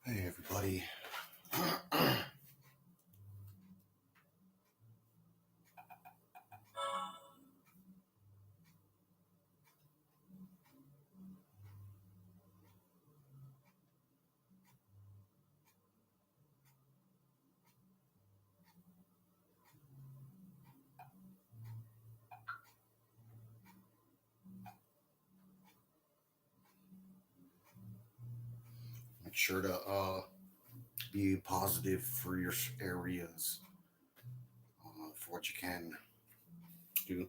Hey everybody. Make sure to be positive for your areas, for what you can do.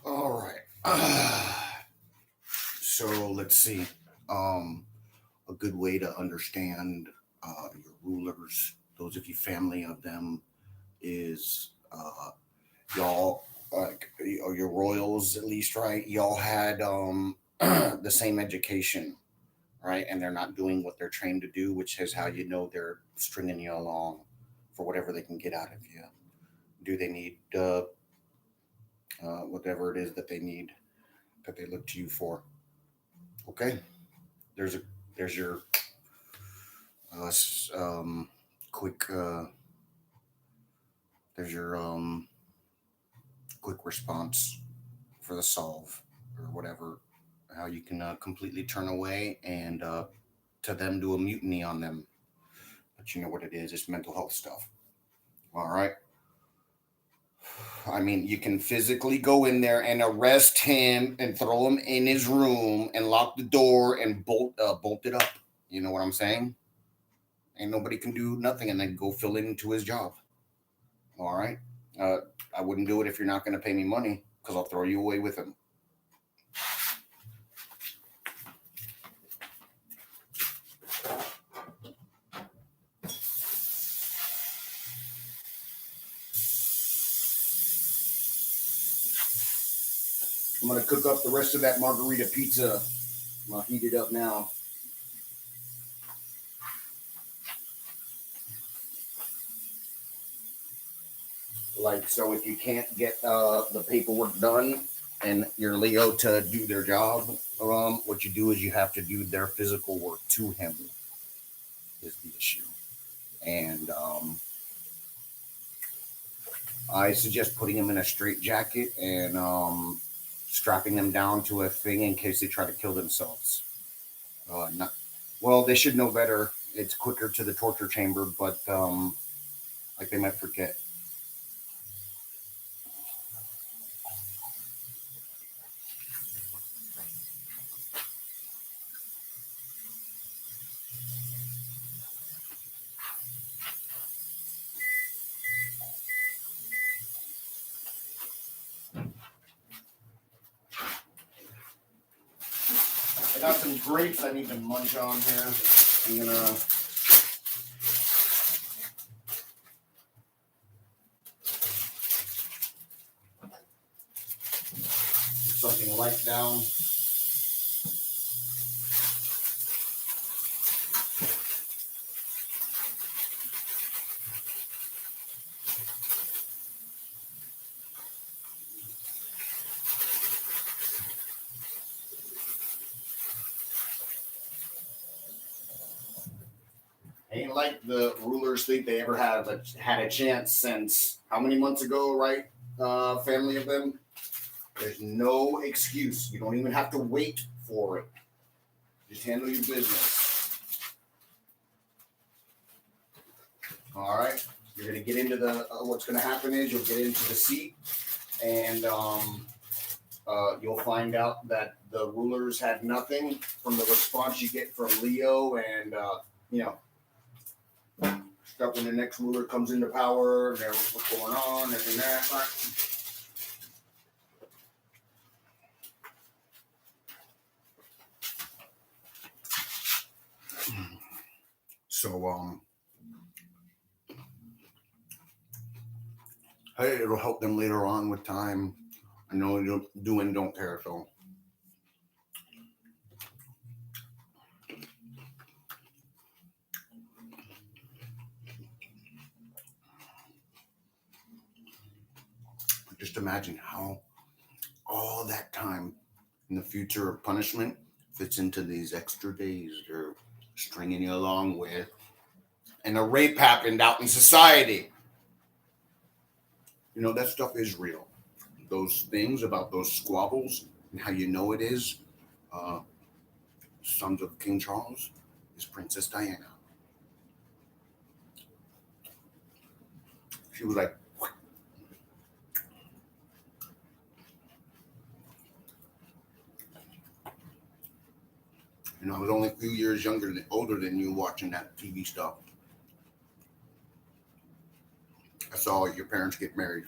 All right. So let's see. A good way to understand your rulers, those of you family of them, is y'all or your royals at least, right? Y'all had the same education, right? And they're not doing what they're trained to do, which is how you know they're stringing you along for whatever they can get out of you. Do they need whatever it is that they need, that they look to you for? Okay, there's a there's your uh, s- um, quick there's your quick response for the solve or whatever. How you can completely turn away and to them do a mutiny on them. But you know what it is? It's mental health stuff. All right. I mean, you can physically go in there and arrest him and throw him in his room and lock the door and bolt it up. You know what I'm saying? And nobody can do nothing and then go fill into his job. All right. Uh, I wouldn't do it if you're not going to pay me money because I'll throw you away with him. I'm going to cook up the rest of that margarita pizza. I'm going to heat it up now. Like, so if you can't get the paperwork done and your Leo to do their job, what you do is you have to do their physical work to him, is the issue. And I suggest putting him in a straight jacket and strapping them down to a thing in case they try to kill themselves. Not, well, they should know better. It's quicker to the torture chamber, but like they might forget. I got some grapes I need to munch on here. I'm gonna put something light down. Ain't like the rulers think they ever had a chance since how many months ago, right? Family of them. There's no excuse. You don't even have to wait for it. Just handle your business. All right. You're going to get into the, what's going to happen is you'll get into the seat, and you'll find out that the rulers had nothing from the response you get from Leo, and, stuff when the next ruler comes into power, and what's going on, and that. So, hey, it'll help them later on with time. I know you do and don't care, so. Just imagine how all that time in the future of punishment fits into these extra days they're stringing you along with. And a rape happened out in society. You know, that stuff is real. Those things about those squabbles and how you know it is, sons of King Charles, is Princess Diana. She was like, I was only a few years older than you watching that TV stuff. I saw your parents get married.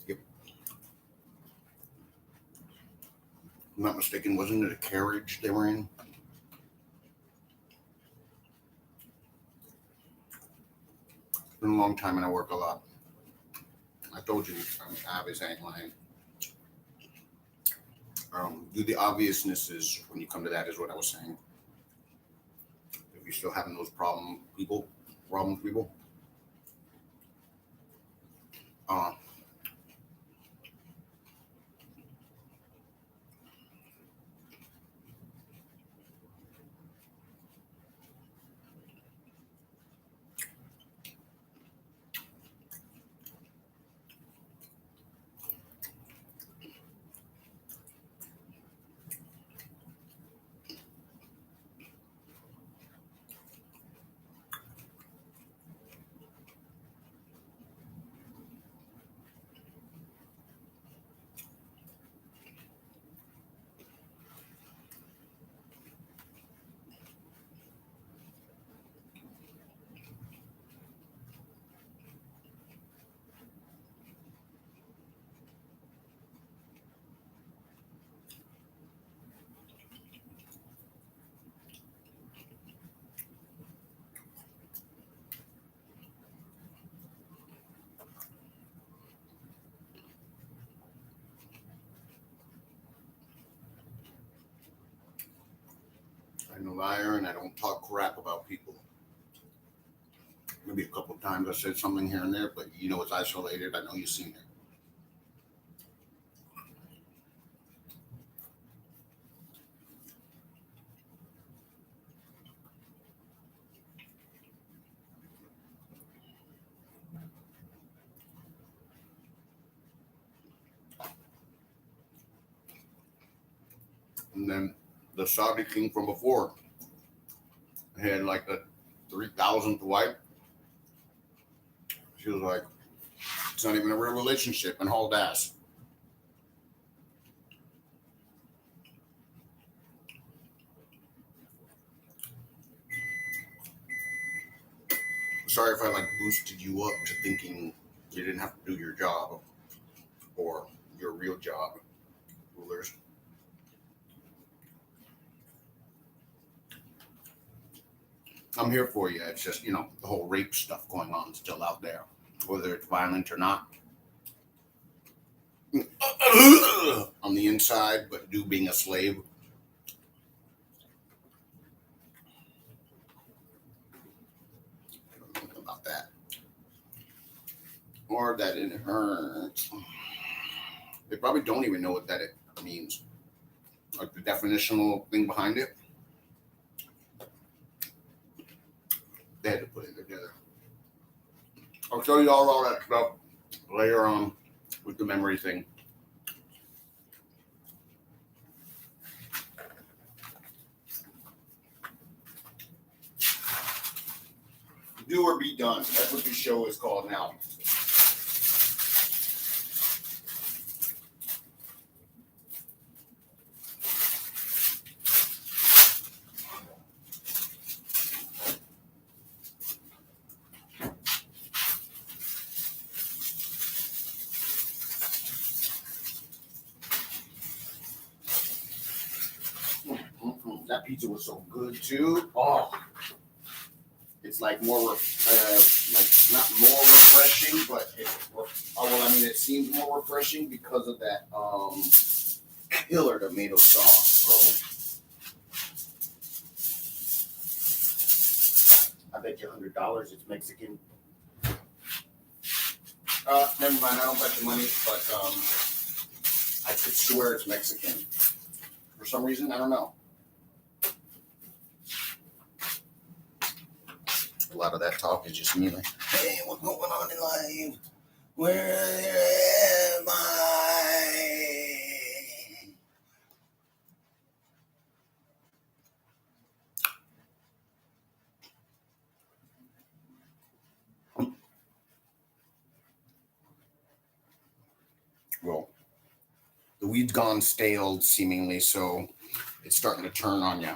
Yep. If I'm not mistaken, wasn't it a carriage they were in? It's been a long time and I work a lot. I told you I'm obvious, I ain't lying. Do the obviousnesses when you come to that is what I was saying. If you're still having those problems, people. I'm a liar and I don't talk crap about people. Maybe a couple of times I said something here and there, but it's isolated. I know you've seen it. And then the Saudi king from before had like the 3,000th wife. She was like, it's not even a real relationship, and hauled ass. Sorry if I boosted you up to thinking you didn't have to do your job or your real job, rulers. I'm here for you. It's just, the whole rape stuff going on still out there, whether it's violent or not. On the inside, but being a slave. I don't know about that. Or that it hurts. They probably don't even know what that it means. Like the definitional thing behind it. They had to put it together. I'll show you all that stuff later on. with the memory thing. Do or be done. That's what this show is called now. That pizza was so good too. Oh, it's like more, like not more refreshing, but it seems more refreshing because of that killer tomato sauce, bro. I bet you $100 it's Mexican. Never mind. I don't bet the money, but I could swear it's Mexican. For some reason, I don't know. A lot of that talk is just me like, hey, what's going on in life? Where am I? Well, the weed's gone stale, seemingly, so it's starting to turn on you.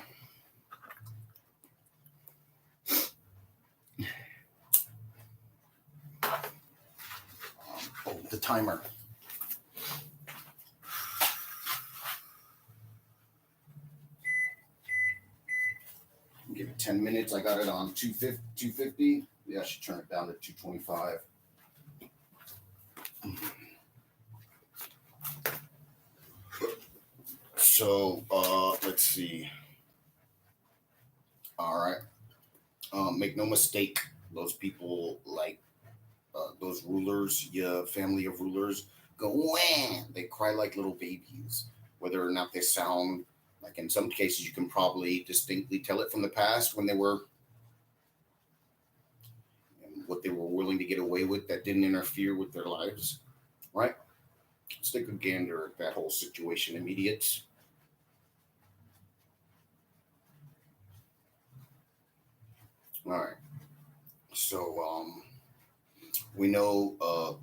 The timer. Give it 10 minutes. I got it on 250. Yeah, I should turn it down to 225. So, let's see. All right. Make no mistake, those people like those rulers, your family of rulers, go wham. They cry like little babies. Whether or not they sound like, in some cases, you can probably distinctly tell it from the past when they were, and what they were willing to get away with that didn't interfere with their lives, right? Let's take a gander at that whole situation, immediate. All right. So, we know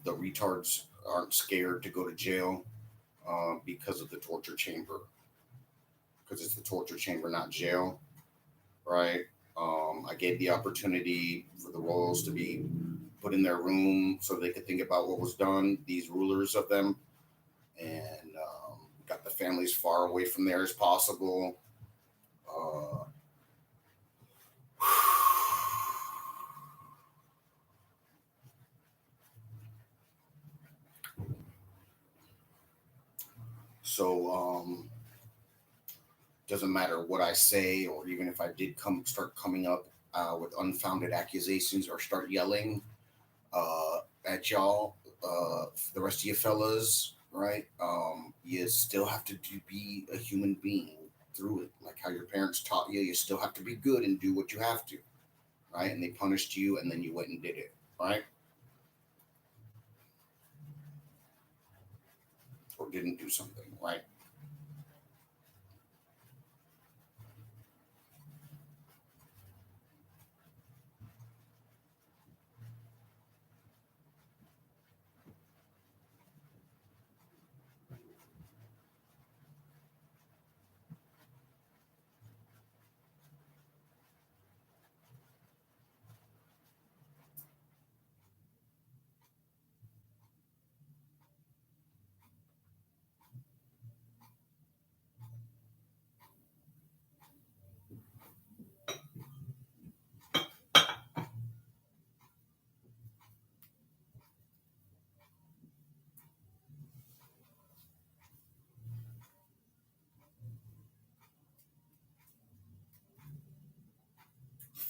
the retards aren't scared to go to jail because of the torture chamber. Because it's the torture chamber, not jail, right? I gave the opportunity for the royals to be put in their room so they could think about what was done, these rulers of them, and got the families far away from there as possible. So, doesn't matter what I say, or even if I did start coming up with unfounded accusations or start yelling at y'all, the rest of you fellas, right? You still have to be a human being through it, like how your parents taught you. You still have to be good and do what you have to, right? And they punished you, and then you went and did it, right? Or didn't do something, right?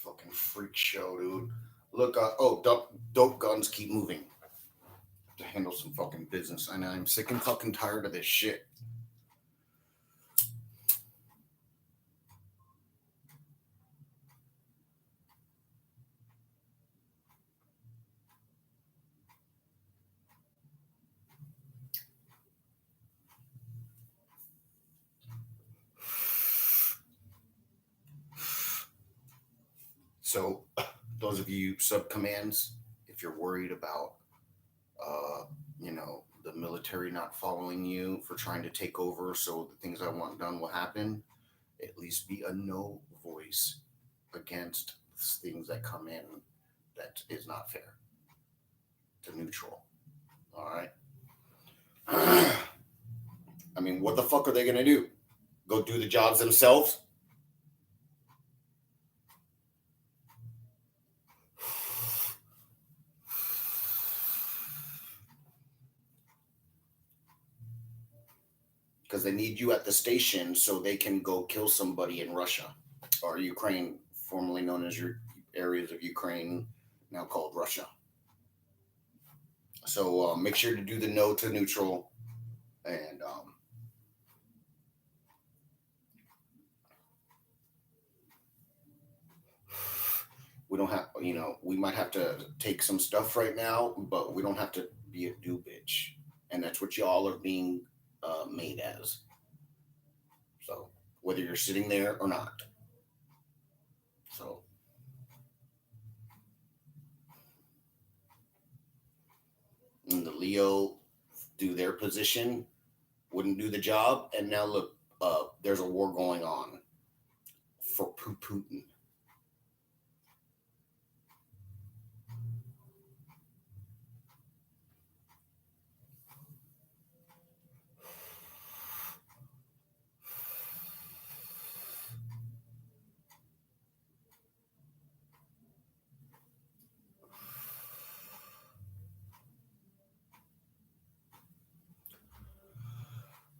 Fucking freak show, dude. Look, dope guns keep moving to handle some fucking business. And I'm sick and fucking tired of this shit. So, those of you sub commands, if you're worried about, uh, the military not following you for trying to take over, so the things I want done will happen, at least be a no voice against things that come in that is not fair to neutral. All right. I mean, what the fuck are they gonna do? Go do the jobs themselves? Because they need you at the station so they can go kill somebody in Russia or Ukraine, formerly known as your areas of Ukraine, now called Russia. So make sure to do the no to neutral, and we don't have, we might have to take some stuff right now, but we don't have to be a do bitch, and that's what y'all are being made as. So whether you're sitting there or not, so and the Leo do their position, wouldn't do the job, and now look, there's a war going on for Putin.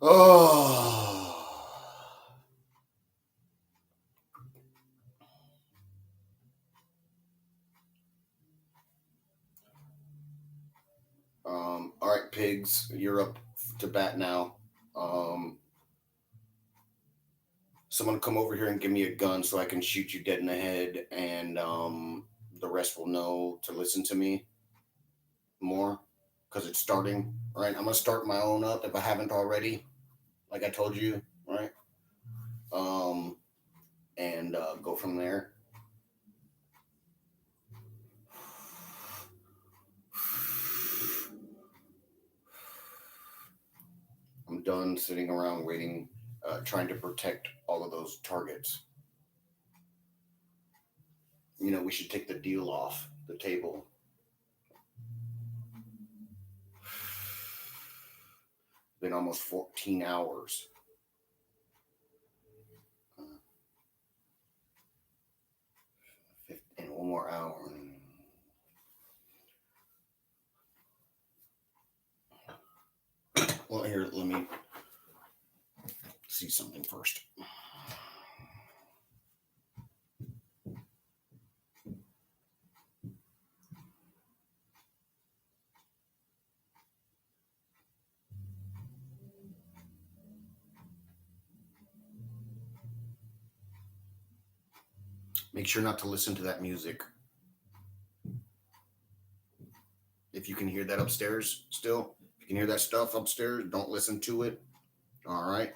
Oh. All right, pigs, you're up to bat now. Someone come over here and give me a gun so I can shoot you dead in the head, and the rest will know to listen to me more because it's starting. All right, I'm gonna start my own up if I haven't already, like I told you. Right, um, and go from there. I'm done sitting around waiting, trying to protect all of those targets. We should take the deal off the table. Been almost 14 hours. And one more hour. Well, here, let me see something first. Make sure not to listen to that music. If you can hear that upstairs still, if you can hear that stuff upstairs, don't listen to it. All right.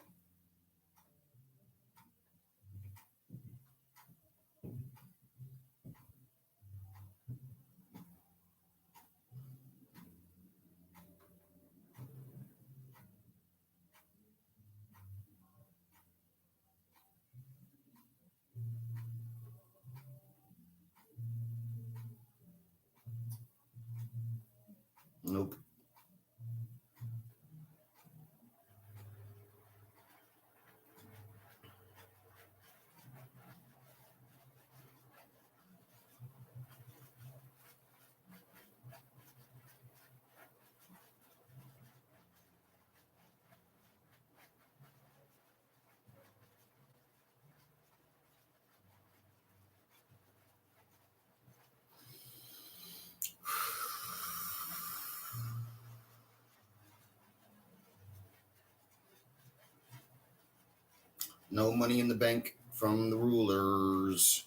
Nope. No money in the bank from the rulers.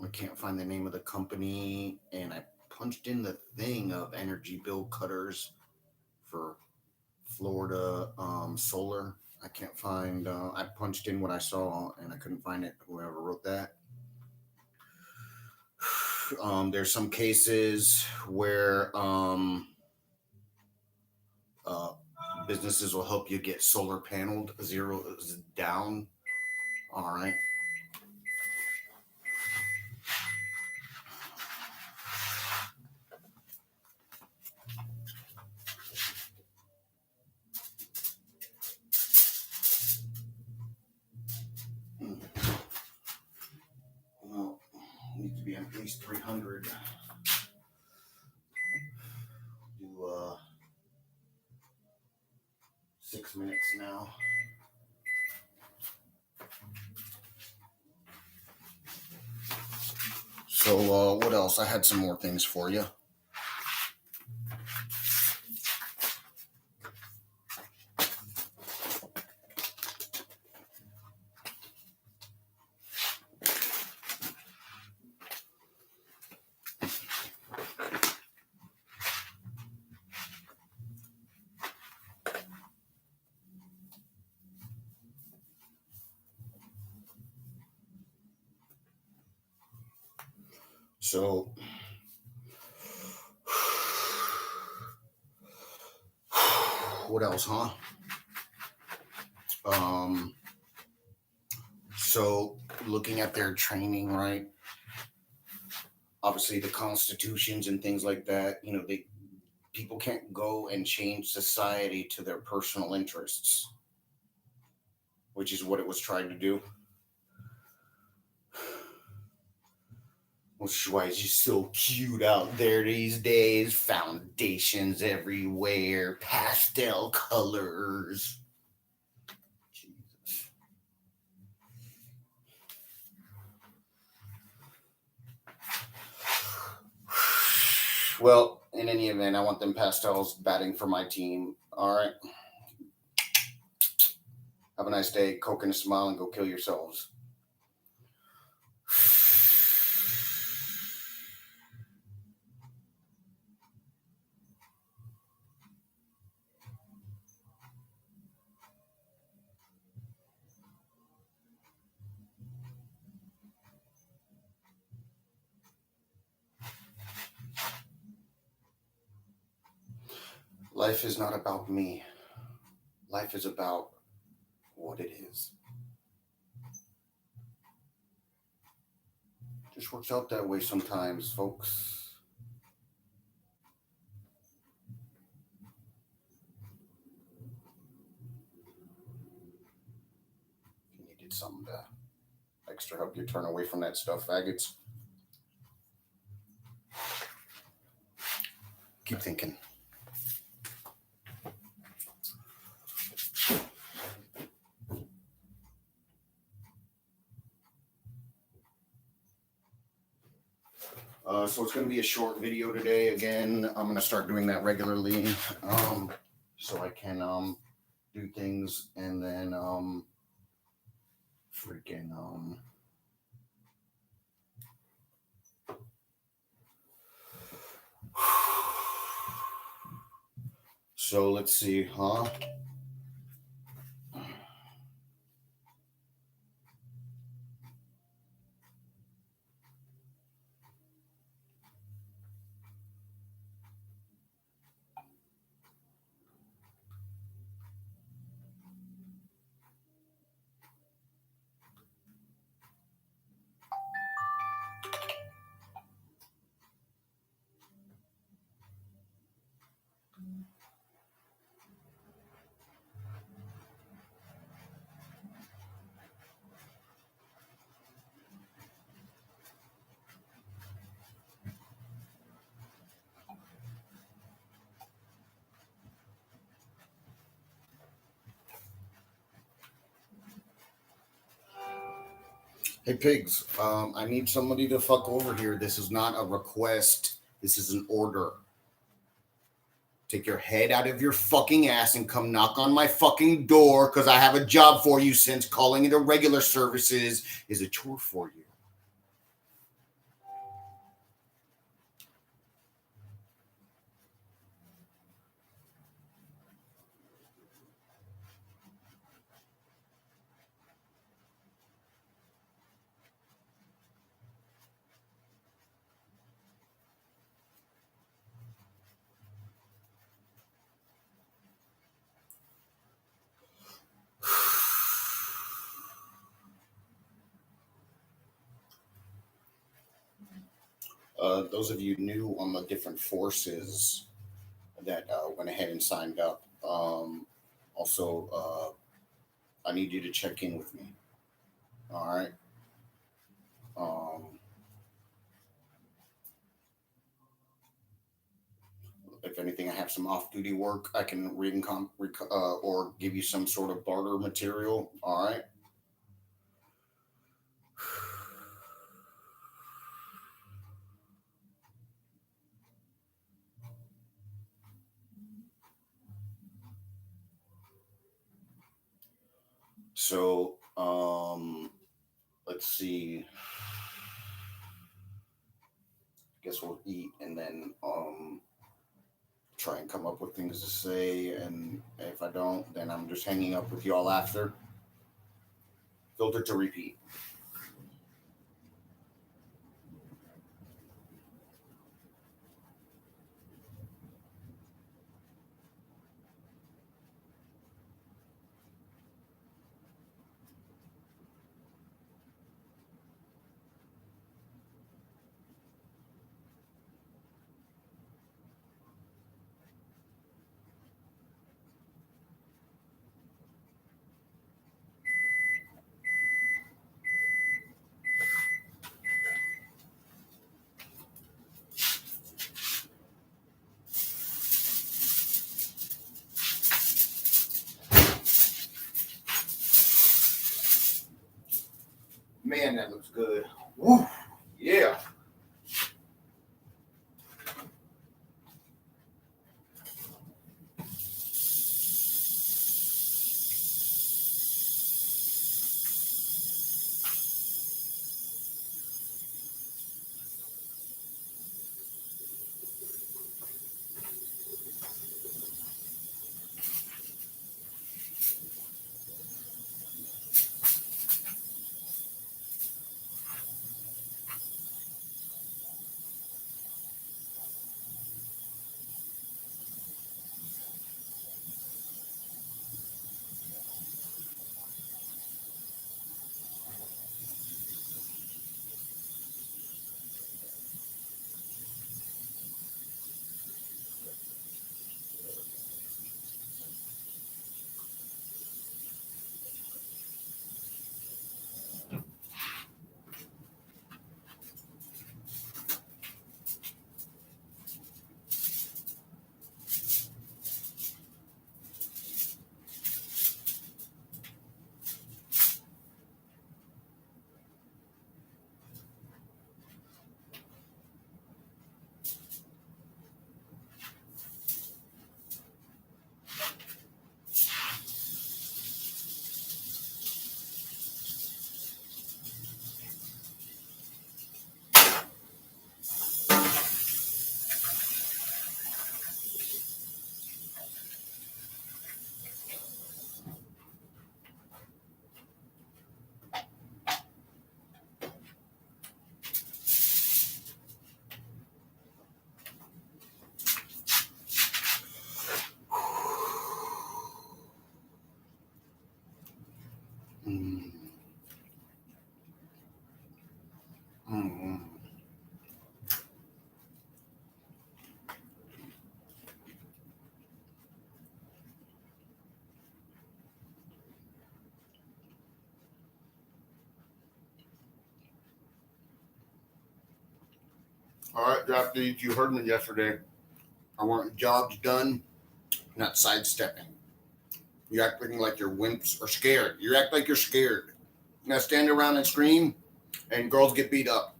I can't find the name of the company, and I punched in the thing of energy bill cutters for Florida solar. I can't find. I punched in what I saw, and I couldn't find it. Whoever wrote that. There's some cases where uh, businesses will help you get solar paneled, zero down. All right. Well, needs to be at least 300. Do 6 minutes now. So what else? I had some more things for you. So what else, huh? So looking at their training, right? Obviously the constitutions and things like that, people can't go and change society to their personal interests, which is what it was trying to do. Which is why it's just so cute out there these days. Foundations everywhere, pastel colors. Jesus. Well, in any event, I want them pastels batting for my team. All right. Have a nice day. Coke and a smile and go kill yourselves. Life is not about me. Life is about what it is. Just works out that way sometimes, folks. You needed something to extra help you turn away from that stuff, faggots. Keep thinking. So it's going to be a short video today. Again, I'm going to start doing that regularly, so I can do things and then freaking so let's see, huh? Hey pigs, I need somebody to fuck over here. This is not a request. This is an order. Take your head out of your fucking ass and come knock on my fucking door because I have a job for you since calling into regular services is a chore for you. Those of you new on the different forces that went ahead and signed up, I need you to check in with me. All right. Um, if anything, I have some off-duty work. I can or give you some sort of barter material. All right. So, let's see. Guess we'll eat and then try and come up with things to say. And if I don't, then I'm just hanging up with y'all after. Filter to repeat. Man, that looks good. Woo! Yeah. Mm. Mm. All right, draft leads. You heard me yesterday. I want jobs done, not sidestepping. You're acting like you're wimps or scared. You act like you're scared. Now stand around and scream. And girls get beat up.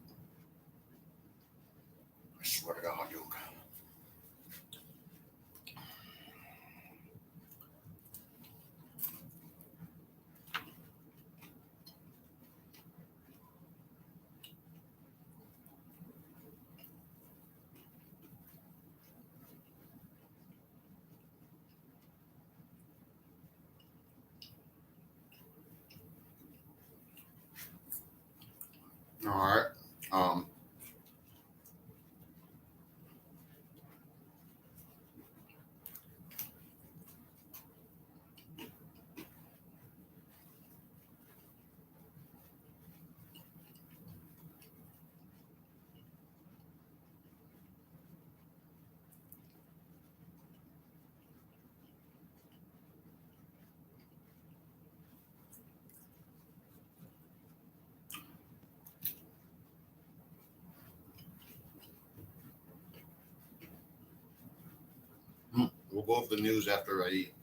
I swear to God, dude. All right. Um, we'll go over the news after I eat.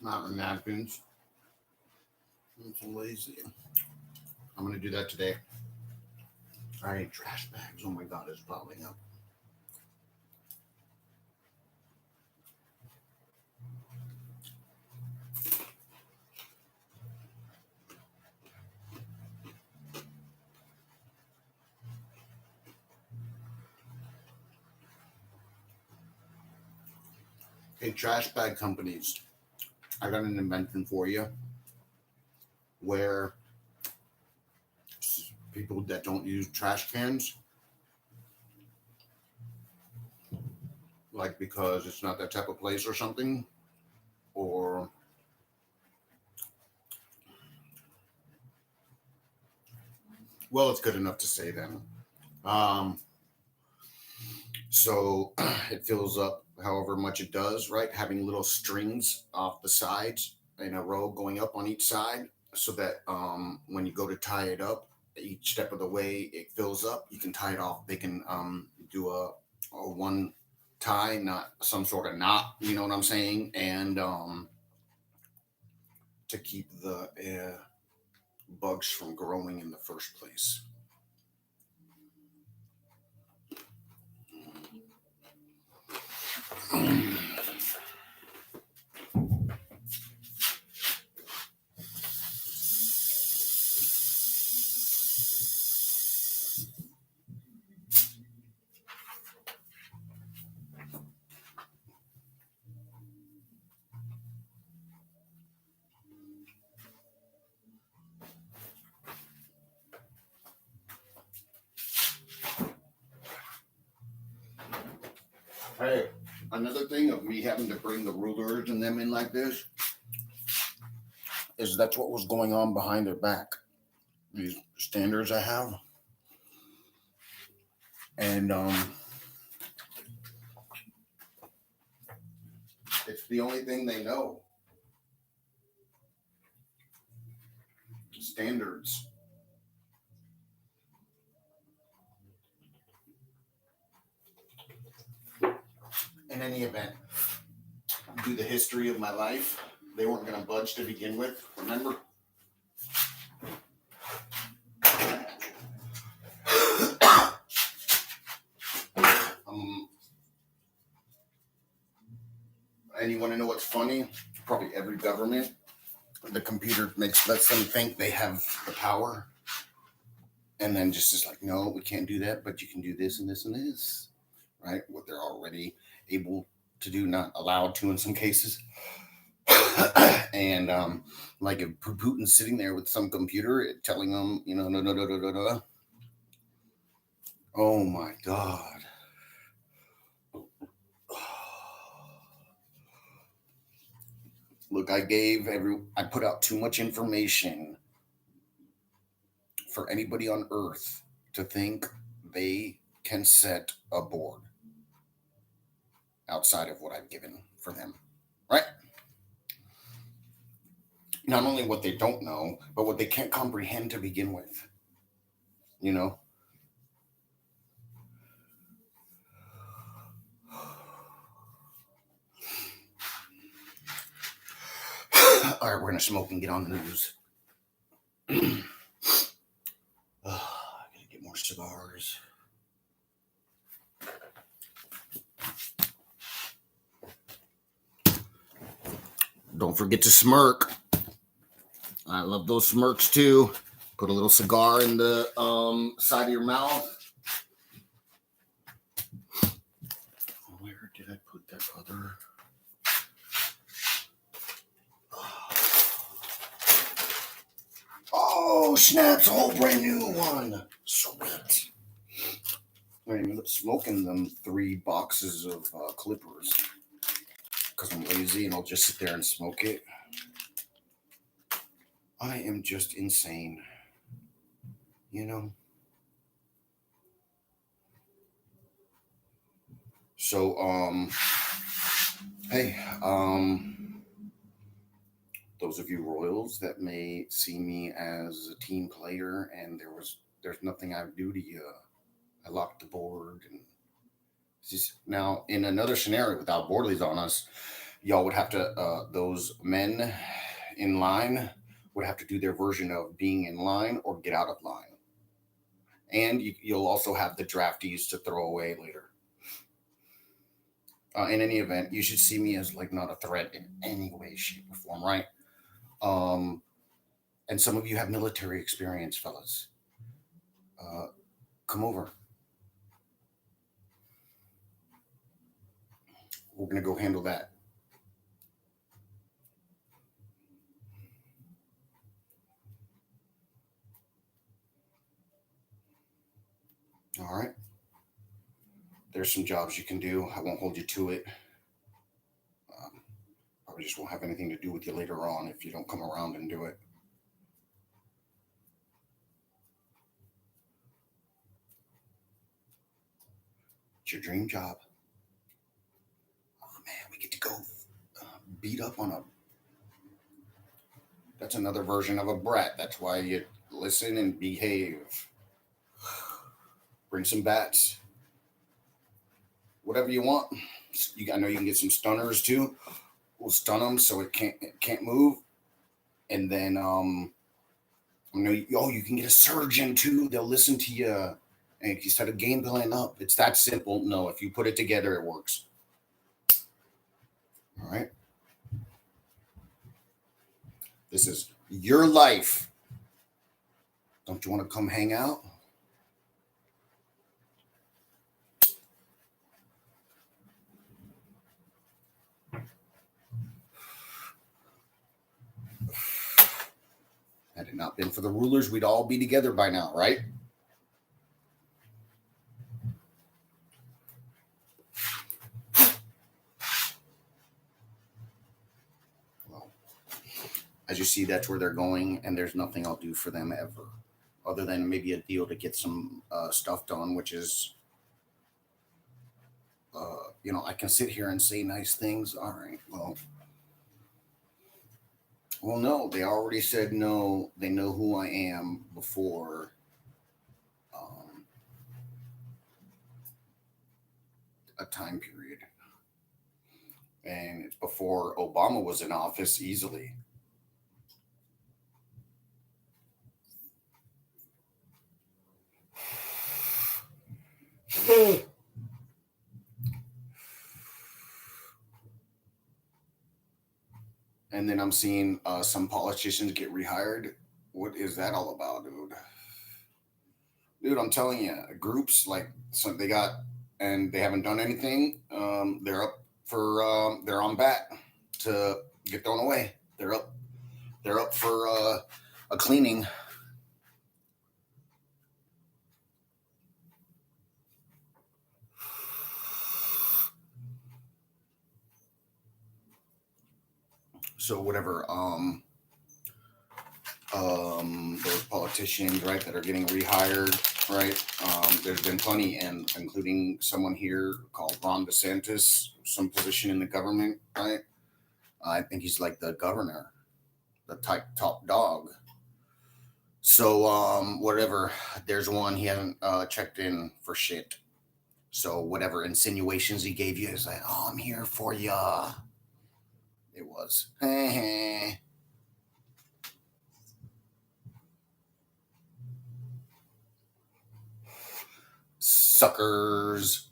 Not napkins. I'm so lazy. I'm gonna do that today. All right, trash bags. Oh my God, it's piling up. Hey, trash bag companies, I got an invention for you where people that don't use trash cans, like because it's not that type of place or something, or well, it's good enough to say then. Um, so it fills up however much it does, right? Having little strings off the sides in a row going up on each side, so that when you go to tie it up, each step of the way it fills up. You can tie it off. They can do a one tie, not some sort of knot. You know what I'm saying? And to keep the bugs from growing in the first place. Hey, another thing of me having to bring the rulers and them in like this is that's what was going on behind their back. These standards I have, and it's the only thing they know. Standards. In any event, do the history of my life. They weren't going to budge to begin with. Remember? um, and you want to know what's funny? Probably every government, the computer lets them think they have the power, and then just is like, no, we can't do that, but you can do this and this and this, right? What they're already able to do, not allowed to in some cases. And like if Putin's sitting there with some computer telling them, you know, no. Oh my God. Look, I put out too much information for anybody on Earth to think they can set a board outside of what I've given for them, right? Not only what they don't know, but what they can't comprehend to begin with, you know? All right, we're going to smoke and get on the news. I gotta get more cigars. Don't forget to smirk. I love those smirks too. Put a little cigar in the side of your mouth. Where did I put that other? Oh, snaps! A whole brand new one. Sweet. I ended up smoking them 3 boxes of clippers because I'm lazy and I'll just sit there and smoke it. I am just insane, you know? So, hey, those of you Royals that may see me as a team player and there's nothing I would do to you. I locked the board and just now in another scenario without Borley's on us, y'all would have to those men in line would have to do their version of being in line or get out of line. And you'll also have the draftees to throw away later. In any event, you should see me as like not a threat in any way, shape, or form, right? And some of you have military experience, fellas. Come over. We're gonna go handle that. there's some jobs you can do. I won't hold you to it. Um, Probably just won't have anything to do with you later on if you don't come around and do it. It's your dream job. Oh man, we get to go beat up on a. That's another version of a brat. That's why you listen and behave. Bring some bats. Whatever you want. I know you can get some stunners too. We'll stun them so it can't move. And then you can get a surgeon too. They'll listen to you. And you set a game plan up. It's that simple. No, if you put it together, it works. All right. This is your life. Don't you want to come hang out? Had it not been for the rulers, we'd all be together by now, right? Well, as you see, that's where they're going, and there's nothing I'll do for them ever, other than maybe a deal to get some stuff done, which is, I can sit here and say nice things. All right, well, no, they already said no. They know who I am before a time period. And it's before Obama was in office easily. And then I'm seeing some politicians get rehired. What is that all about, dude? Dude, I'm telling you, groups like they got, and they haven't done anything. They're up for they're on bat to get thrown away. They're up for a cleaning. So whatever. Those politicians, right, that are getting rehired, right? There's been plenty, and including someone here called Ron DeSantis, some position in the government, right? I think he's like the governor, the top dog. So whatever. There's one, he hasn't checked in for shit. So whatever insinuations he gave you is like, oh, I'm here for ya. It was. Suckers.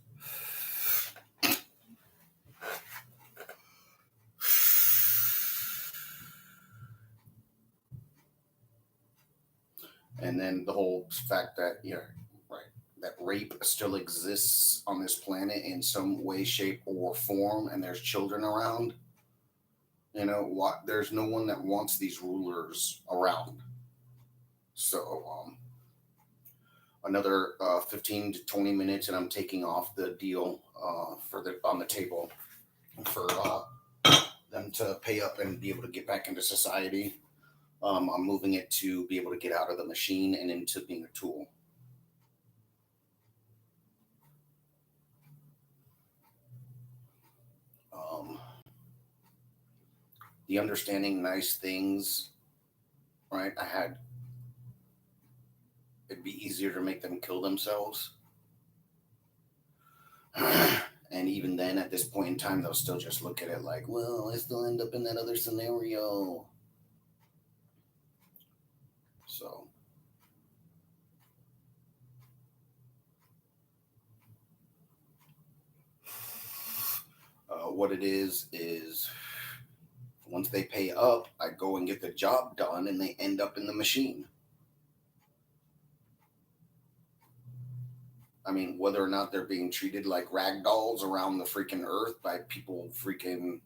And then the whole fact that, right, that rape still exists on this planet in some way, shape, or form, and there's children around. What? There's no one that wants these rulers around. So another 15 to 20 minutes, and I'm taking off the deal on the table for them to pay up and be able to get back into society. I'm moving it to be able to get out of the machine and into being a tool. The understanding nice things, right? It'd be easier to make them kill themselves. And even then, at this point in time, they'll still just look at it like, well, I still end up in that other scenario. So, what it is once they pay up, I go and get the job done, and they end up in the machine. I mean, whether or not they're being treated like rag dolls around the freaking earth by people freaking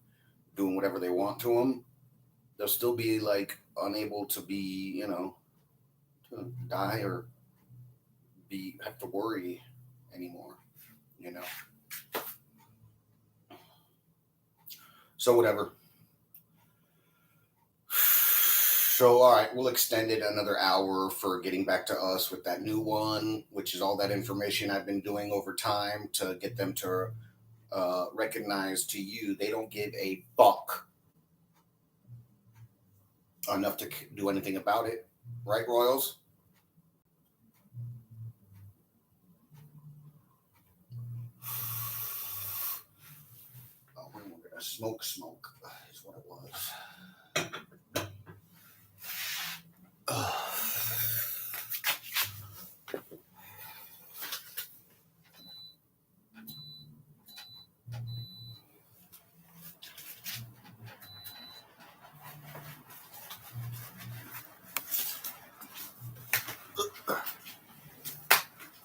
doing whatever they want to them, they'll still be like unable to be, to die or have to worry anymore. So whatever. So all right, we'll extend it another hour for getting back to us with that new one, which is all that information I've been doing over time to get them to recognize to you they don't give a fuck enough to do anything about it, right, Royals? Oh, we're gonna smoke is what it was.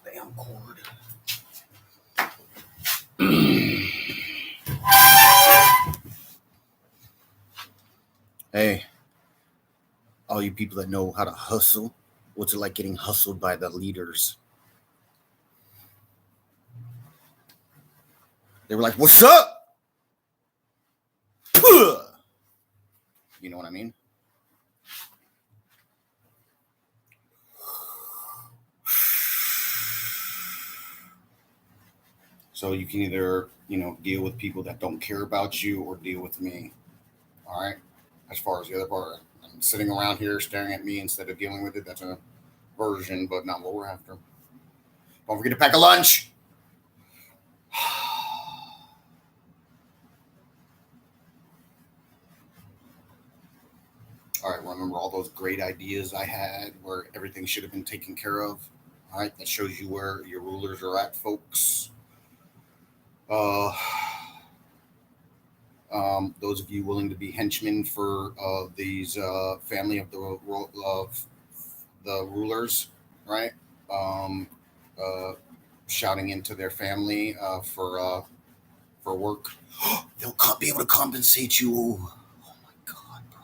Damn cord. Hey, all you people that know how to hustle, what's it like getting hustled by the leaders? They were like, "What's up?" You know what I mean? So you can either, deal with people that don't care about you or deal with me. All right. As far as the other part, sitting around here staring at me instead of dealing with it, that's a version, but not what we're after. Don't forget to pack a lunch. All right, remember all those great ideas I had where everything should have been taken care of? All right, that shows you where your rulers are at, folks. Uh, those of you willing to be henchmen for these family of the rulers, right? Um, uh, Shouting into their family for work. They'll be able to compensate you. Oh my god, bro.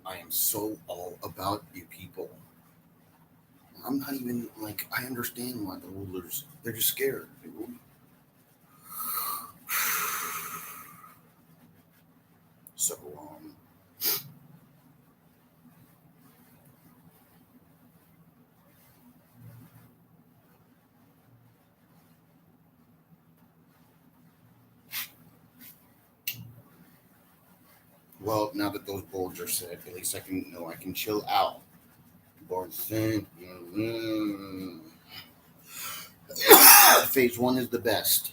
I am so all about you people. I'm not even like I understand why the rulers they're just scared. So well, now that those boards are set, at least I can know I can chill out. Boards set. Phase one is the best.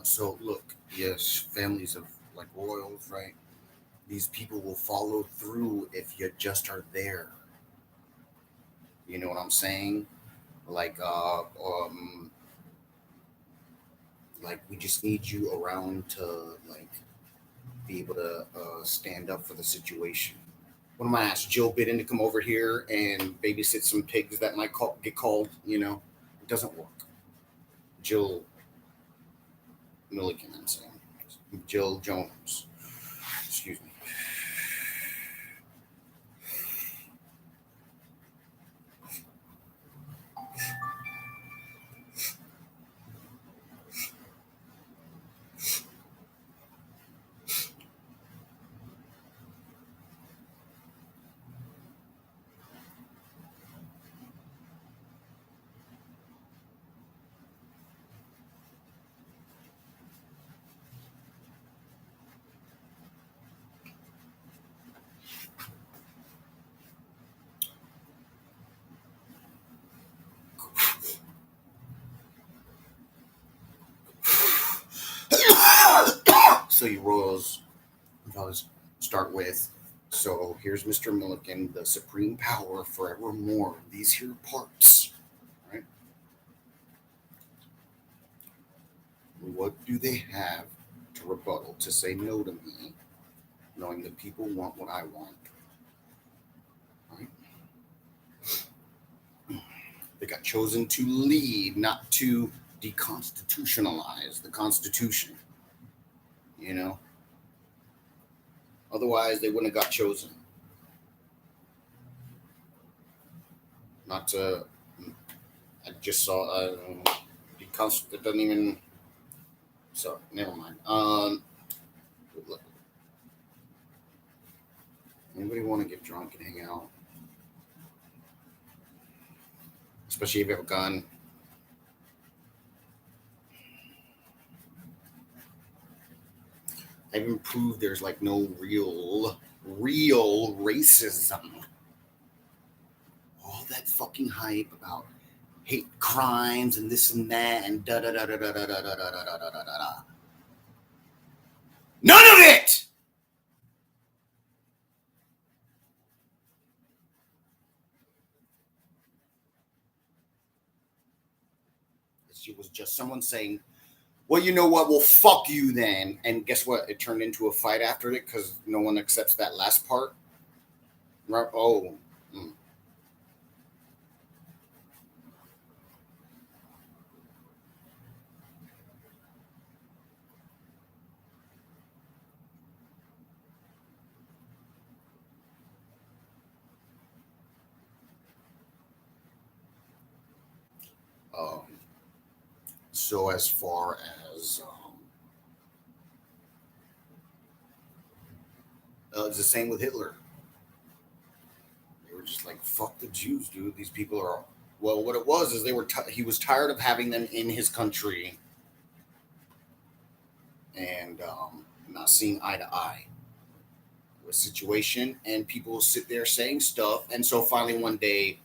So look, yes, families of like royals, right? These people will follow through if you just are there. You know what I'm saying? Like, like we just need you around to like be able to stand up for the situation. What am I asked Jill Biden to come over here and babysit some pigs that might get called? You know, it doesn't work. Jill Milliken, I'm saying. Jill Jones. Excuse me. So you royals, fellas, start with. So here's Mr. Milliken, the supreme power forevermore. These here parts, right? What do they have to rebuttal to say no to me, knowing that people want what I want, right? They got chosen to lead, not to deconstitutionalize the Constitution. You know, otherwise they wouldn't have got chosen. Not to. I just saw deconst. It doesn't even. So never mind. Look, anybody want to get drunk and hang out, especially if you have a gun? I even proved there's like no real racism. All that fucking hype about hate crimes and this and that and da da da da da da da da da da da da da. None of it. It was just someone saying, "Well, you know what? Well, fuck you then." And guess what? It turned into a fight after it because no one accepts that last part. Right? Oh, mm. um, so as far as it's the same with Hitler. They were just like, "Fuck the Jews, dude. These people are." Well, what it was is he was tired of having them in his country and not seeing eye to eye with situation, and people will sit there saying stuff, and so finally one day,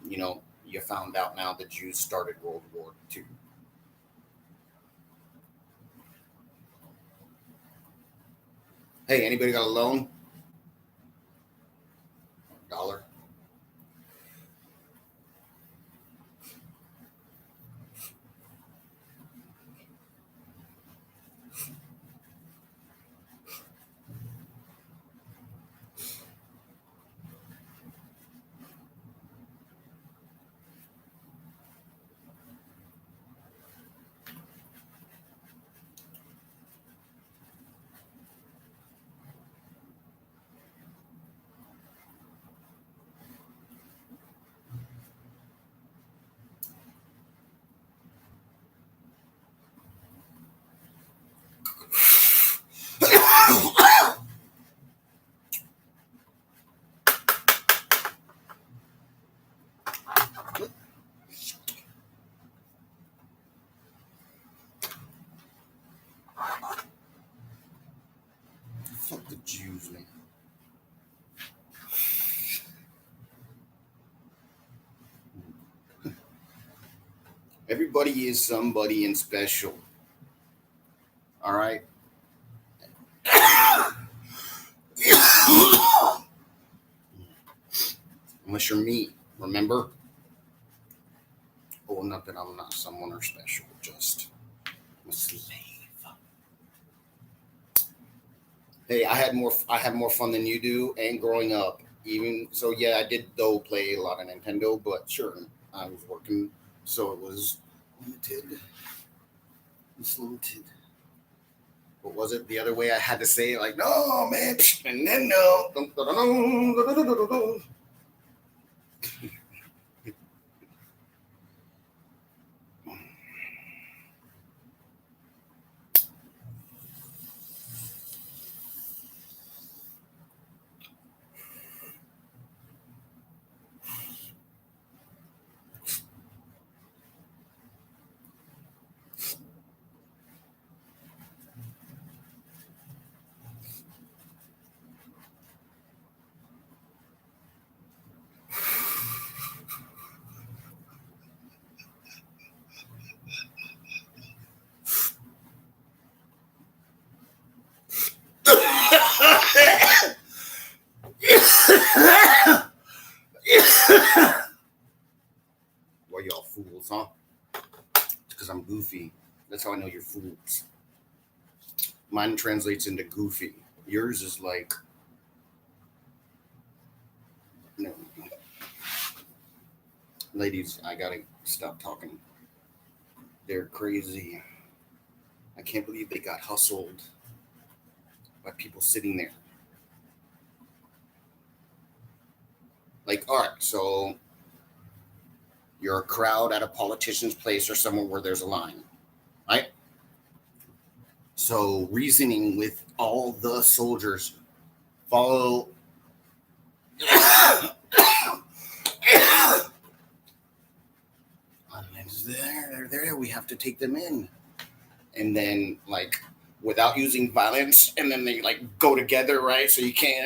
you know, you found out now the Jews started World War II. Hey, anybody got a loan? Dollar? Fuck the Jews, man. Everybody is somebody and special. All right. Unless you're me, remember? Oh, not that I'm not someone or special, just a slave. Hey, I had more fun than you do, and growing up, even so, yeah, I did though play a lot of Nintendo, but sure, I was working, so it was limited. It's limited. What was it? The other way I had to say it, like, no, man, and then no. Well, y'all fools, huh? Because I'm goofy. That's how I know you're fools. Mine translates into goofy. Yours is like, no. Ladies, I gotta stop talking. They're crazy. I can't believe they got hustled by people sitting there. Like, all right, so you're a crowd at a politician's place or somewhere where there's a line, right? So reasoning with all the soldiers, follow. They're there. We have to take them in, and then like without using violence, and then they like go together, right? So you can't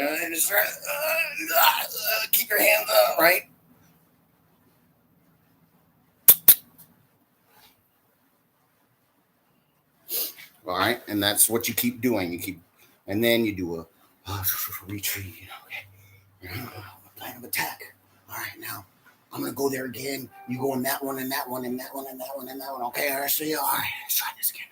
keep your hands up, right? All right, and that's what you keep doing. You keep, and then you do a retreat. Okay, plan of attack. All right, now I'm gonna go there again. You go in that one, and that one, and that one, and that one, and that one. Okay, all right, see you. All right, let's try this again.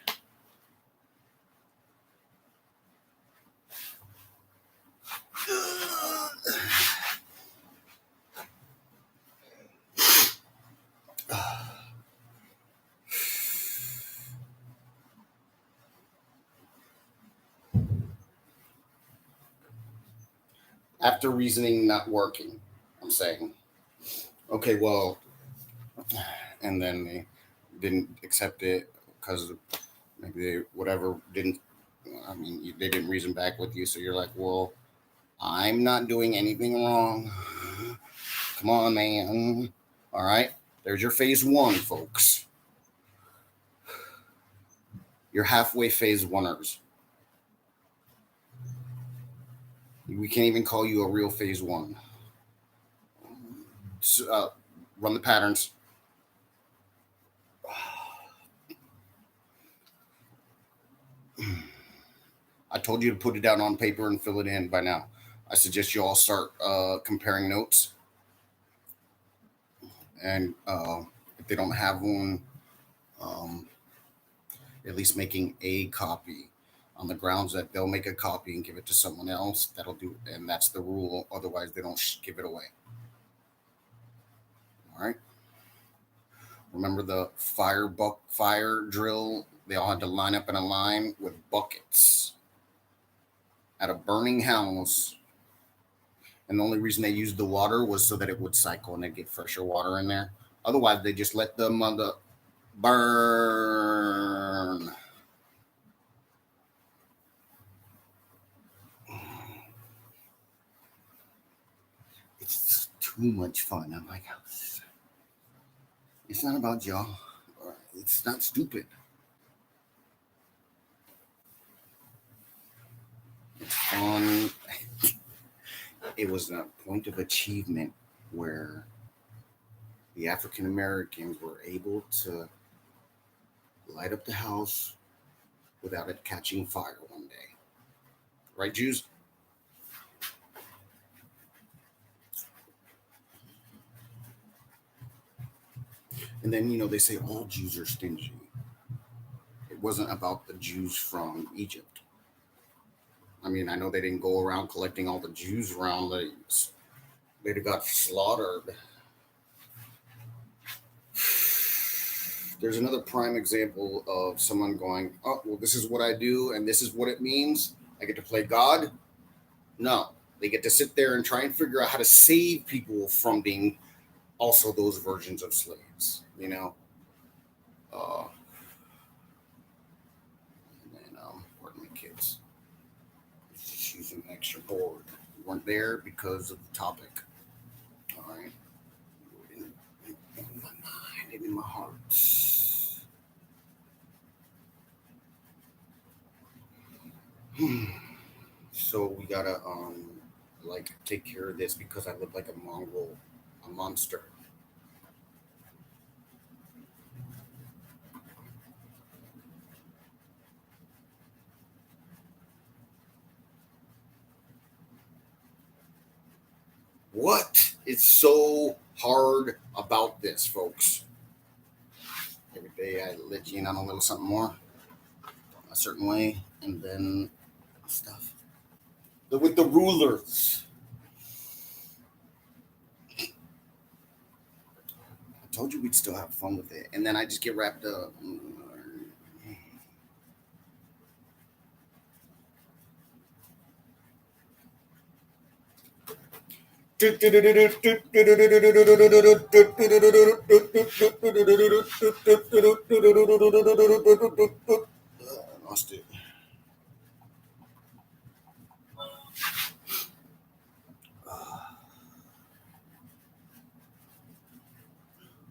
After reasoning not working, I'm saying, okay, well, and then they didn't accept it because maybe they whatever didn't. I mean, they didn't reason back with you, so you're like, well, I'm not doing anything wrong. Come on, man. All right, there's your phase one, folks. You're halfway phase oneers. We can't even call you a real phase one. So, run the patterns. I told you to put it down on paper and fill it in by now. I suggest you all start comparing notes. And if they don't have one, um, at least making a copy on the grounds that they'll make a copy and give it to someone else. That'll do. And that's the rule. Otherwise, they don't give it away. All right. Remember the fire drill? They all had to line up in a line with buckets at a burning house. And the only reason they used the water was so that it would cycle and they'd get fresher water in there. Otherwise, they just let the mother burn. It's too much fun. I'm like, it's not about y'all. It's not stupid. It's fun. It was a point of achievement where the African Americans were able to light up the house without it catching fire one day. Right, Jews? And then, they say all Jews are stingy. It wasn't about the Jews from Egypt. I mean, I know they didn't go around collecting all the Jews around. They'd have got slaughtered. There's another prime example of someone going, oh, well, this is what I do, and this is what it means. I get to play God. No, they get to sit there and try and figure out how to save people from being also those versions of slaves, Uh, and pardon my kids. Just using an extra board. We weren't there because of the topic. All right. In my mind and in my heart. So we gotta take care of this because I look like a mongrel, a monster. What is so hard about this, folks? Every day I let you in on a little something more, a certain way, and then stuff. With the rulers. I told you we'd still have fun with it, and then I just get wrapped up. Lost it.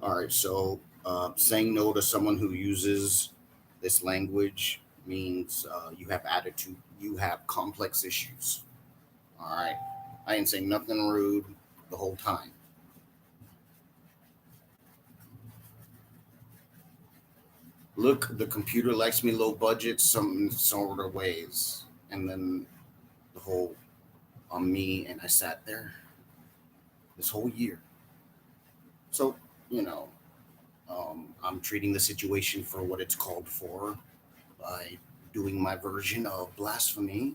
All right, so saying no to someone who uses this language means you have attitude, you have complex issues. All right, I ain't saying nothing rude the whole time. Look, the computer likes me low budget some sort of ways, and then the whole on me, and I sat there this whole year. So you know, I'm treating the situation for what it's called for by doing my version of blasphemy.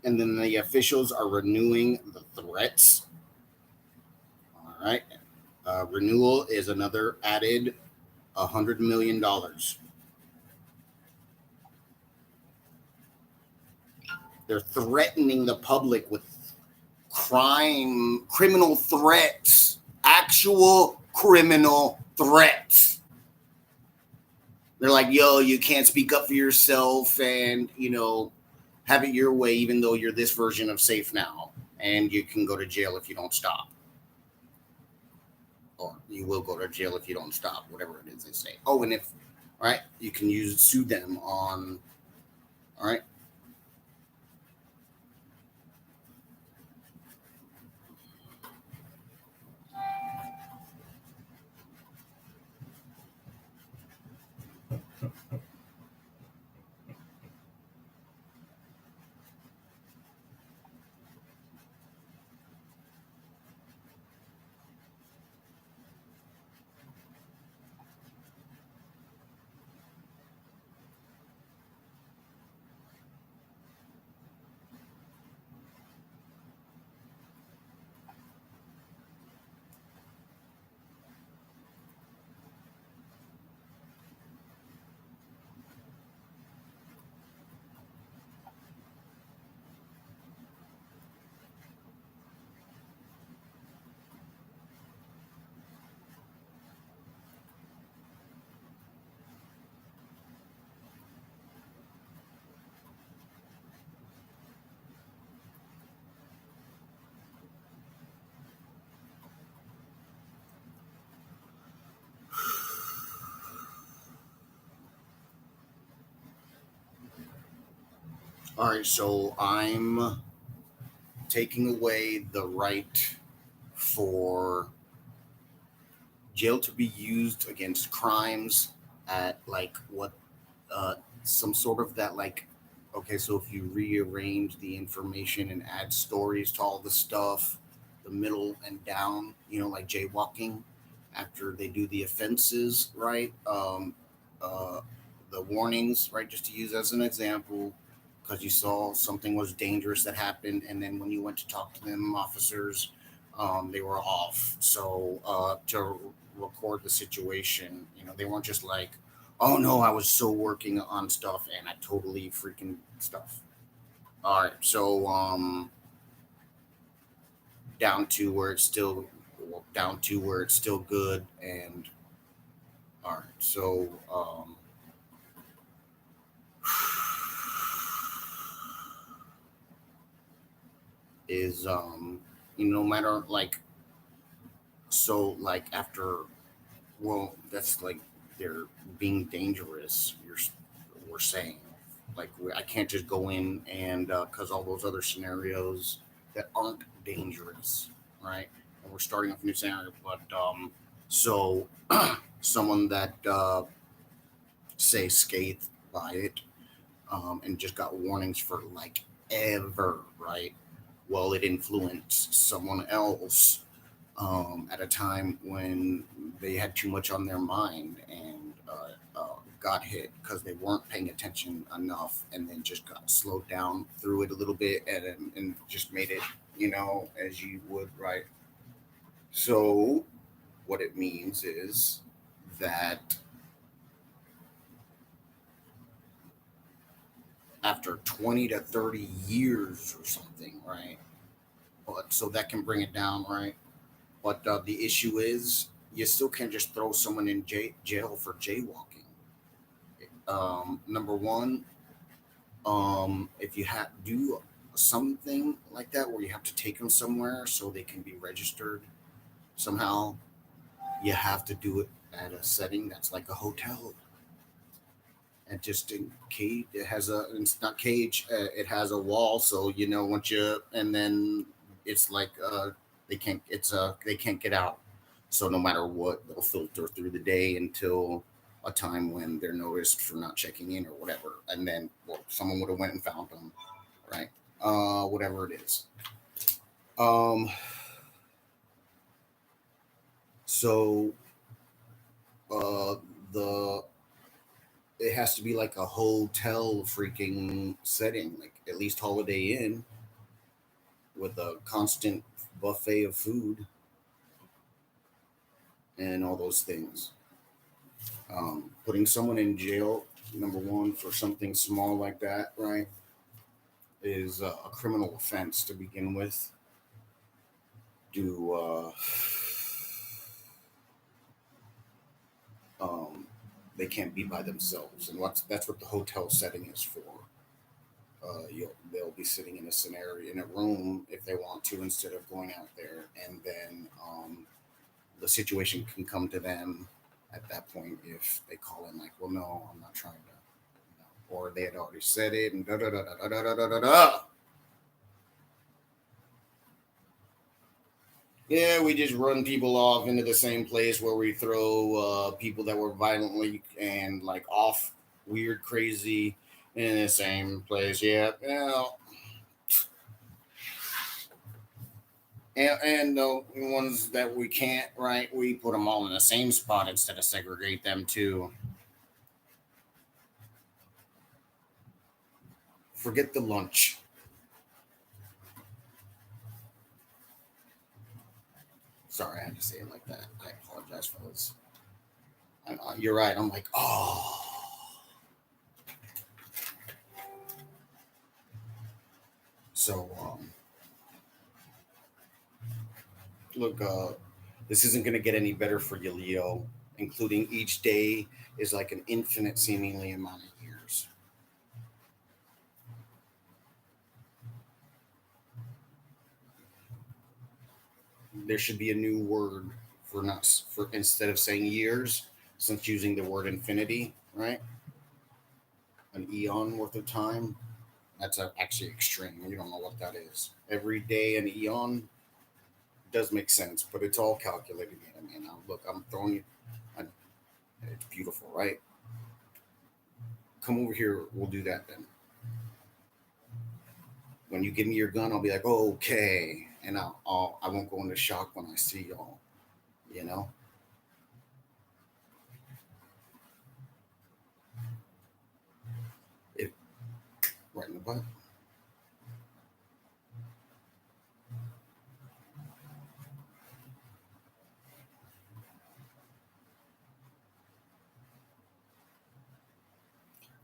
And then the officials are renewing the threats. All right. Renewal is another added $100 million. They're threatening the public with criminal threats, actual criminal threats. They're like, yo, you can't speak up for yourself and, have it your way, even though you're this version of safe now. And you can go to jail if you don't stop. Or you will go to jail if you don't stop, whatever it is they say. Oh, and if, all right, you can sue them on, all right. All right, so I'm taking away the right for jail to be used against crimes at like what some sort of that like okay, so if you rearrange the information and add stories to all the stuff, the middle and down, like jaywalking after they do the offenses, right? Uh the warnings, right, just to use as an example, because you saw something was dangerous that happened, and then when you went to talk to them officers, they were off. So to record the situation, they weren't just like, oh no, I was so working on stuff and I totally freaking stuff. All right, so down to where it's still down to where it's still good. And all right, so is no matter like, so like after, well, that's like they're being dangerous. We're saying like I can't just go in and because all those other scenarios that aren't dangerous, right? And we're starting off a new scenario, but so someone that say scathed by it, and just got warnings for like ever, right? Well, it influenced someone else at a time when they had too much on their mind, and got hit because they weren't paying attention enough, and then just got slowed down through it a little bit, and just made it, as you would, right? So what it means is that after 20 to 30 years or something, right? But so that can bring it down, right? But the issue is you still can't just throw someone in jail for jaywalking. Number one, if you have do something like that where you have to take them somewhere so they can be registered somehow, you have to do it at a setting that's like a hotel. And just in cage, it has a, it's not cage, it has a wall, so once you, and then it's like they can't get out. So no matter what, they'll filter through the day until a time when they're noticed for not checking in or whatever, and then, well, someone would have went and found them, right? Whatever it is. Um, so uh, the it has to be like a hotel freaking setting, like at least Holiday Inn, with a constant buffet of food and all those things. Putting someone in jail, number one, for something small like that, right, is a criminal offense to begin with. Do They can't be by themselves, and that's what the hotel setting is for. They'll be sitting in a scenario in a room if they want to, instead of going out there, and then the situation can come to them at that point if they call in like, well, no, I'm not trying to, or they had already said it, and da da da da da da da da da. Yeah, we just run people off into the same place where we throw people that were violently and like off, weird, crazy, in the same place. Yeah, well, and the ones that we can't, right, we put them all in the same spot instead of segregate them too. Forget the lunch. Sorry, I had to say it like that. I apologize, fellas. You're right. I'm like, oh. So, look, this isn't going to get any better for you, Leo. Including each day is like an infinite, seemingly, amount of years. There should be a new word for not for instead of saying years, since using the word infinity, right? An eon worth of time. That's actually extreme. You don't know what that is. Every day an eon does make sense, but it's all calculated. I mean, now look, I'm throwing you. I, it's beautiful, right? Come over here. We'll do that then. When you give me your gun, I'll be like, oh, okay, and I won't go into shock when I see y'all. You know, it right in the butt.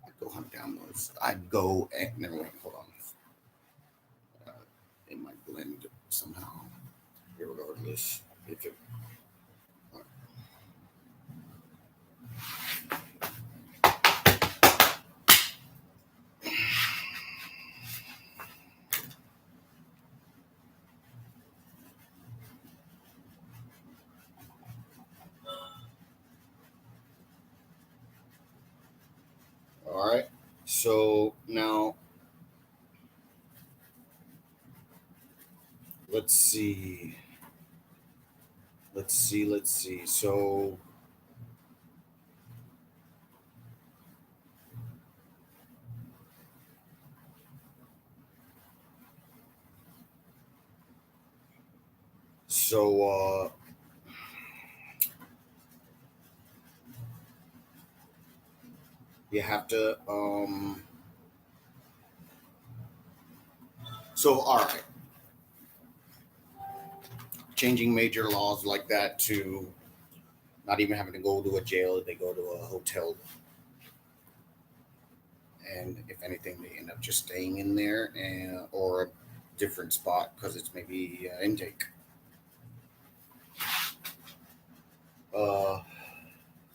I'd go hunt down those. I'd go and never wait. Hold on. Uh, it might blend somehow. Regardless, if it. All right. So now let's see. Let's see. So you have to so all right, changing major laws like that to not even having to go to a jail, they go to a hotel, and if anything, they end up just staying in there and or a different spot because it's maybe intake. Uh,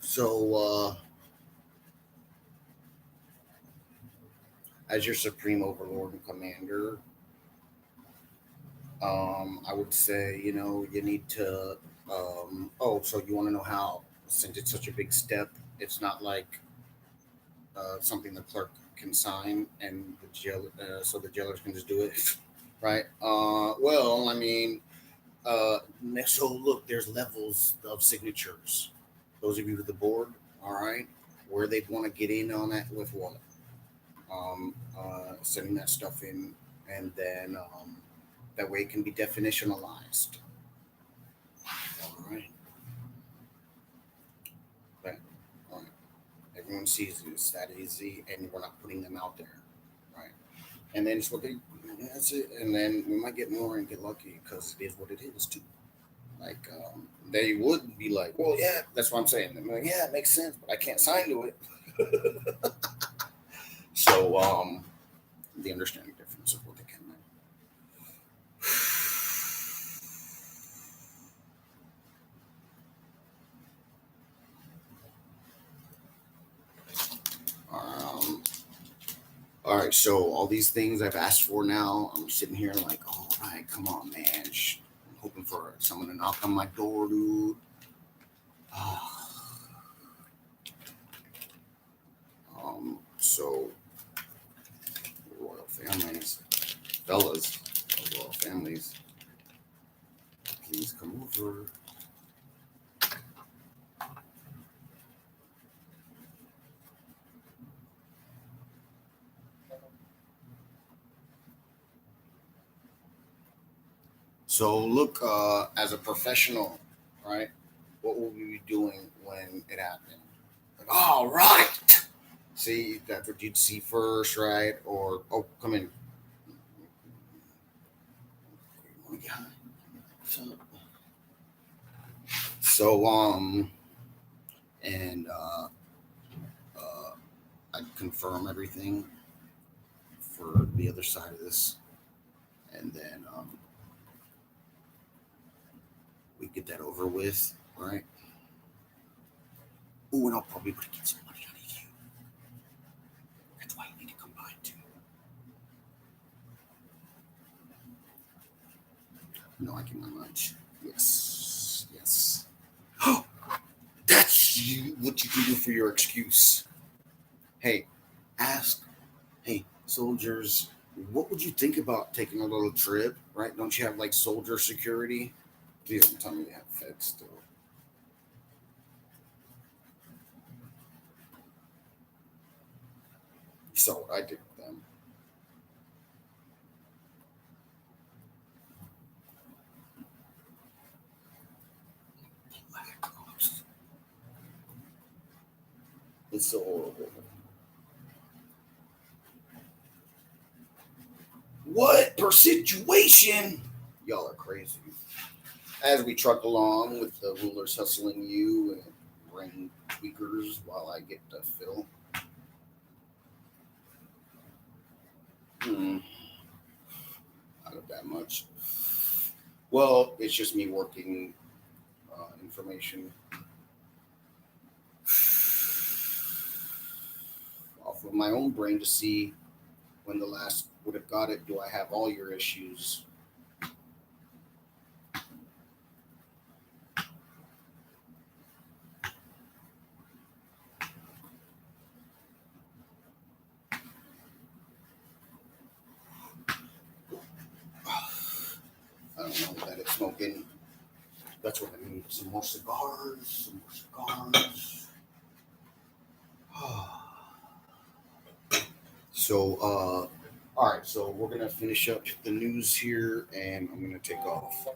so as your supreme overlord and commander, I would say, you need to. Oh, so you want to know how? Since it's such a big step, it's not like something the clerk can sign and the jail, so the jailers can just do it, right? Well, I mean, uh, so look, there's levels of signatures. Those of you with the board, all right, where they want to get in on that with what? Sending that stuff in, and then that way it can be definitionalized. All right, but all right. Everyone sees it's that easy, and we're not putting them out there, right? And then it's what they. That's it. And then we might get more and get lucky because it is what it is too. Like they would be like, well, yeah, that's what I'm saying. I'm like, yeah, it makes sense, but I can't sign to it. So the understanding difference of what they can. Um, all right, so all these things I've asked for now, I'm sitting here like, all right, come on, man. I'm hoping for someone to knock on my door, dude. So royal families, fellas, royal families, please come over. So look, as a professional, right? What will we be doing when it happened? Like, all right. See, that's what you'd see first, right? Or oh, come in. So and uh, I'd confirm everything for the other side of this, and then we get that over with, right? Ooh, and I'll probably get some money out of you. That's why you need to combine too. No, I can much. Yes, yes. That's what you can do for your excuse. Hey, ask. Hey, soldiers. What would you think about taking a little trip? Right? Don't you have like soldier security? Please don't tell me you have feds still. You saw what I did with them. Black ops. It's so horrible. What per situation? Y'all are crazy. As we truck along with the rulers hustling you and brain tweakers while I get to fill. Hmm, not of that much. Well, it's just me working information off of my own brain to see when the last would have got it. Do I have all your issues? I don't know that it's smoking. That's what I need. Some more cigars. Some more cigars. So, all right. So we're gonna finish up the news here, and I'm gonna take off.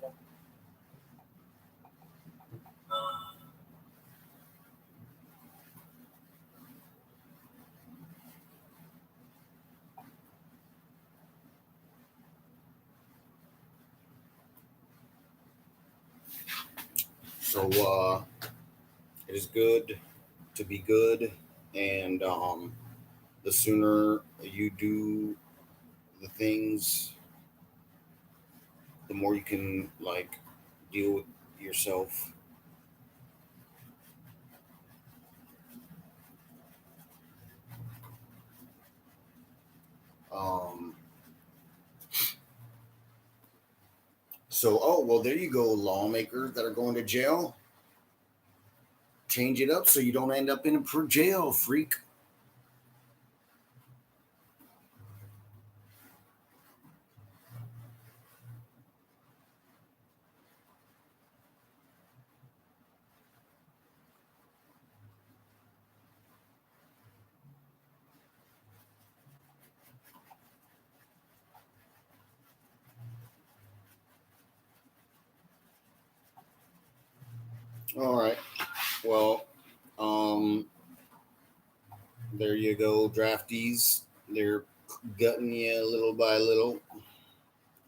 So, it is good to be good, and the sooner you do the things, the more you can like deal with yourself. Um, so, oh well, there you go, lawmakers that are going to jail. Change it up so you don't end up in a jail, freak. All right. Well, um, there you go, draftees. They're gutting you little by little.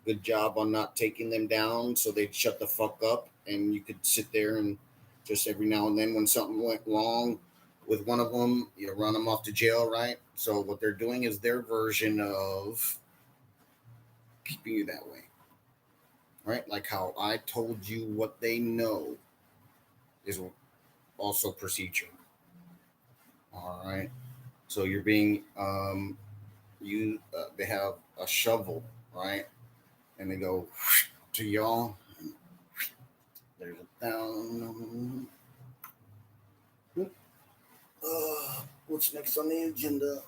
Good job on not taking them down so they'd shut the fuck up and you could sit there and just every now and then when something went wrong with one of them, you run them off to jail, right? So what they're doing is their version of keeping you that way, right? Like how I told you what they know is also procedure. All right. So you're being you they have a shovel, right? And they go to y'all. There's a down. What's next on the agenda?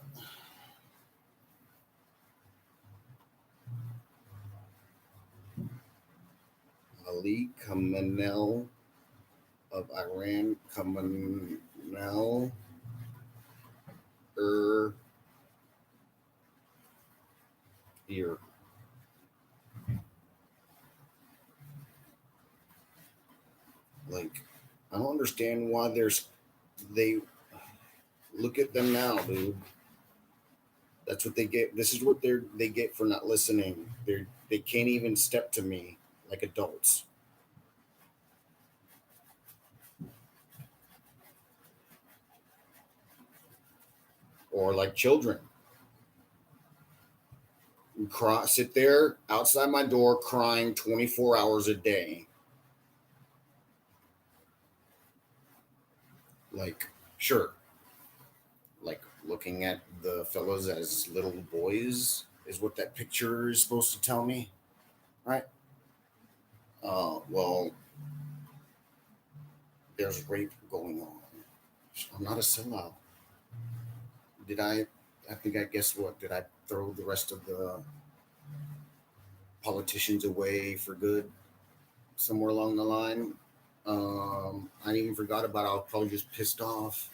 Ali Khamenei of Iran, Khamenei, er, here. Like, I don't understand why they look at them now, dude. That's what they get. This is what they get for not listening. They can't even step to me like adults or like children. Cry, sit there outside my door crying 24 hours a day. Like, sure, like looking at the fellows as little boys is what that picture is supposed to tell me, right? Well, there's rape going on. I'm not a sellout. Did I I think I guess what did I throw the rest of the politicians away for good somewhere along the line. I even forgot about it. I was probably just pissed off.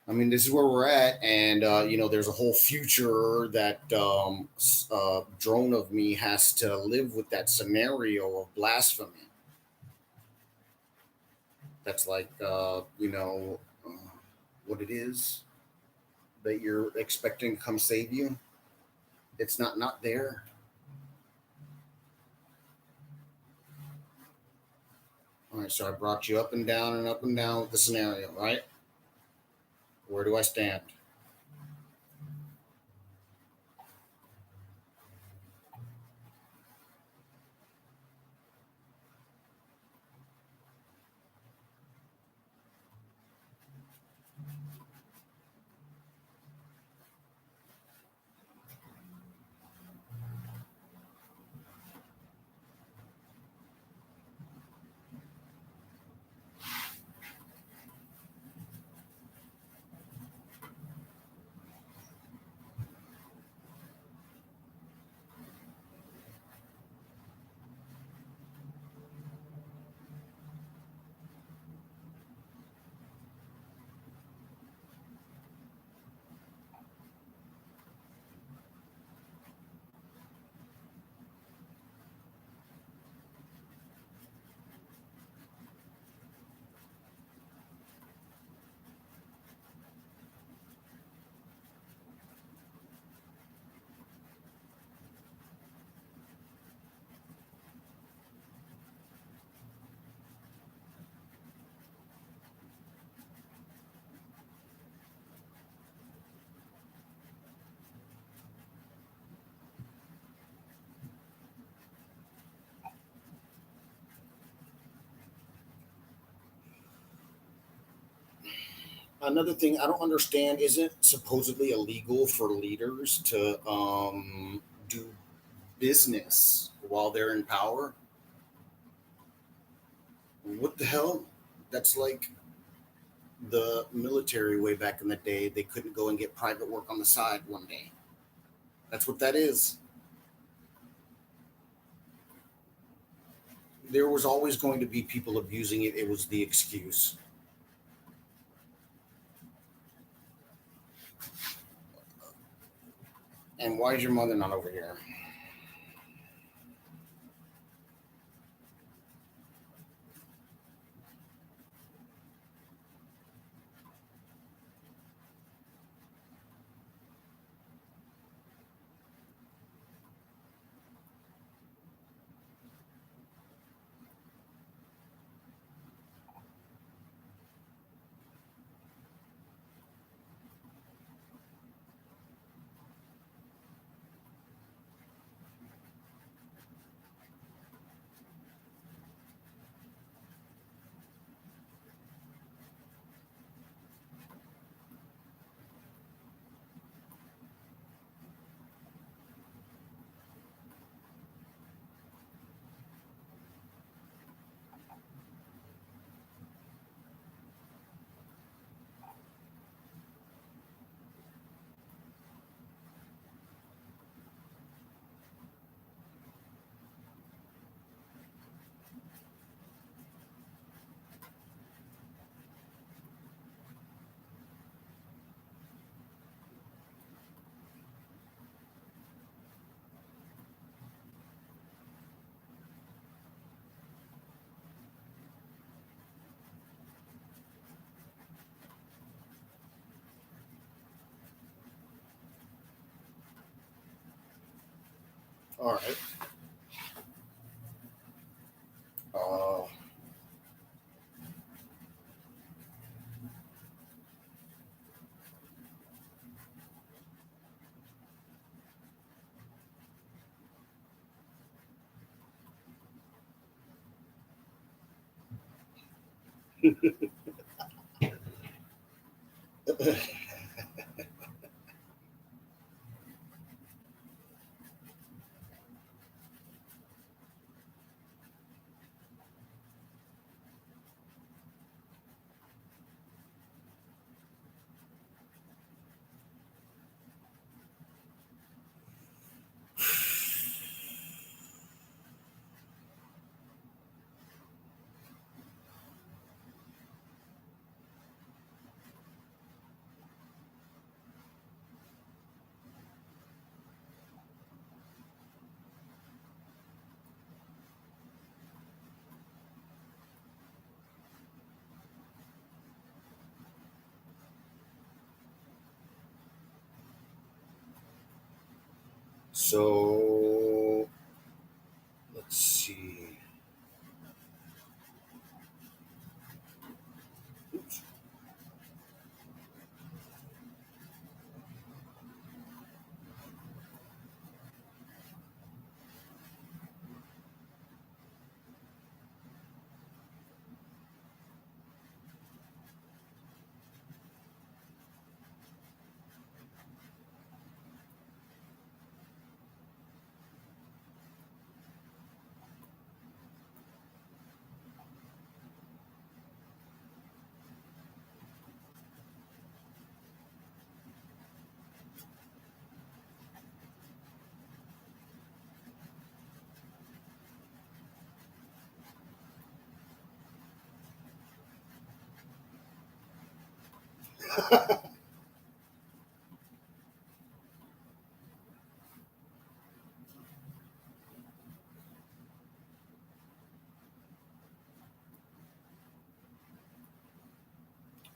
I mean, this is where we're at, and there's a whole future that drone of me has to live with that scenario of blasphemy. That's like what it is that you're expecting to come save you. It's not there. All right, so I brought you up and down and up and down with the scenario, right? Where do I stand? Another thing I don't understand, isn't supposedly illegal for leaders to do business while they're in power? What the hell? That's like the military way back in the day. They couldn't go and get private work on the side one day. That's what that is. There was always going to be people abusing it. It was the excuse. And why is your mother not over here? All right. Uh, So let's see. Oops.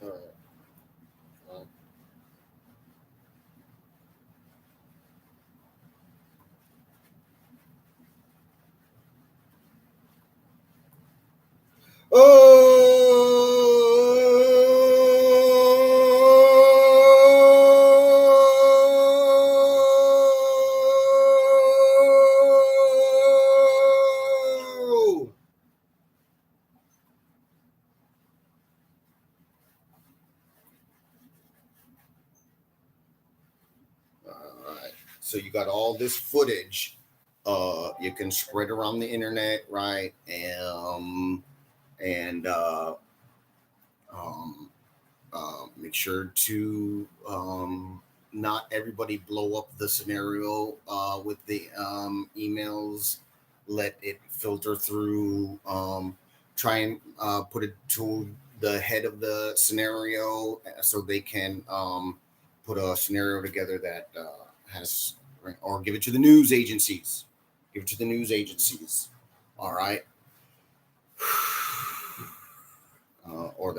All right. Oh! All right. So you got all this footage. You can spread around the internet, right? And um, make sure to not everybody blow up the scenario with the emails. Let it filter through. Try and put it to the head of the scenario so they can put a scenario together that has, or give it to the news agencies. Give it to the news agencies. All right.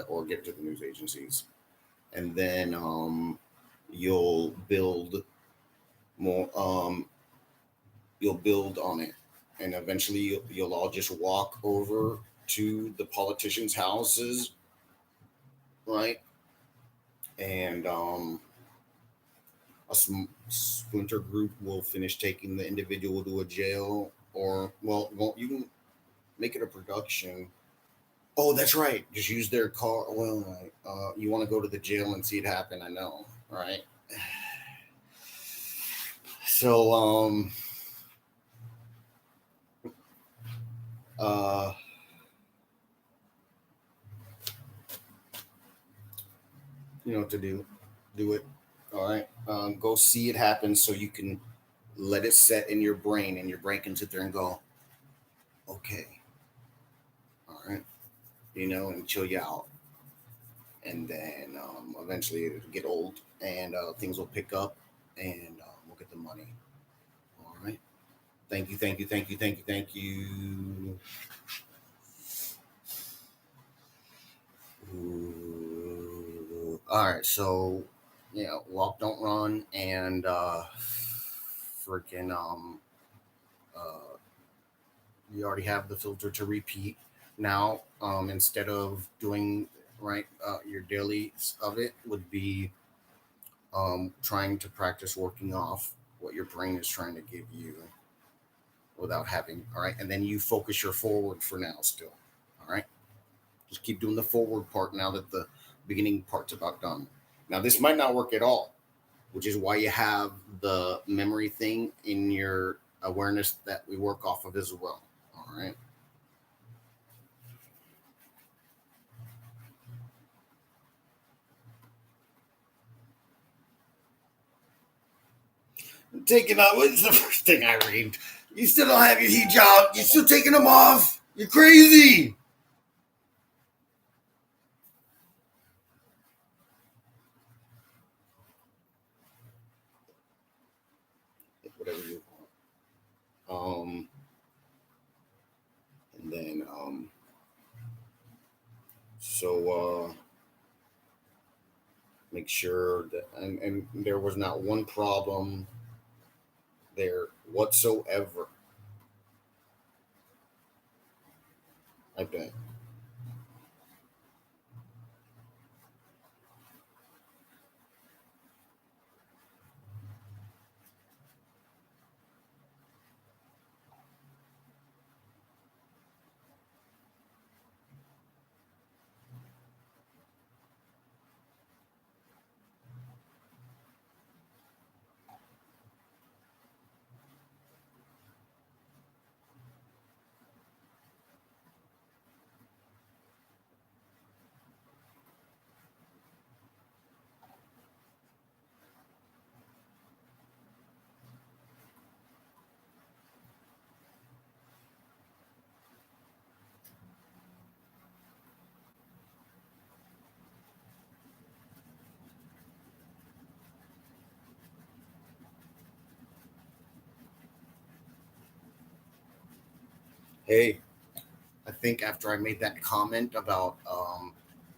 Or give it to the news agencies, and then you'll build more. You'll build on it, and eventually you'll all just walk over to the politicians' houses, right? And splinter group will finish taking the individual to a jail, or well, won't you can make it a production. Oh, that's right. Just use their car. Well, you want to go to the jail and see it happen? I know, right? So, uh, you know what to do. Do it. All right. Go see it happen so you can let it set in your brain, and your brain can sit there and go, okay, all right, and chill you out. And then eventually it'll get old, and things will pick up, and we'll get the money. All right. Thank you. Thank you. Thank you. Thank you. Thank you. Ooh. All right. So, walk, don't run, and freaking uh, you already have the filter to repeat. Now, instead of doing right, your daily of it would be trying to practice working off what your brain is trying to give you without having. All right, and then you focus your forward for now. Still, all right. Just keep doing the forward part now that the beginning part's about done. Now, this might not work at all, which is why you have the memory thing in your awareness that we work off of as well. All right. Taking off. What's the first thing I read? You still don't have your hijab. You're still taking them off. You're crazy. Whatever you want. And then so make sure that, and there was not one problem there whatsoever. I bet. Hey, I think after I made that comment about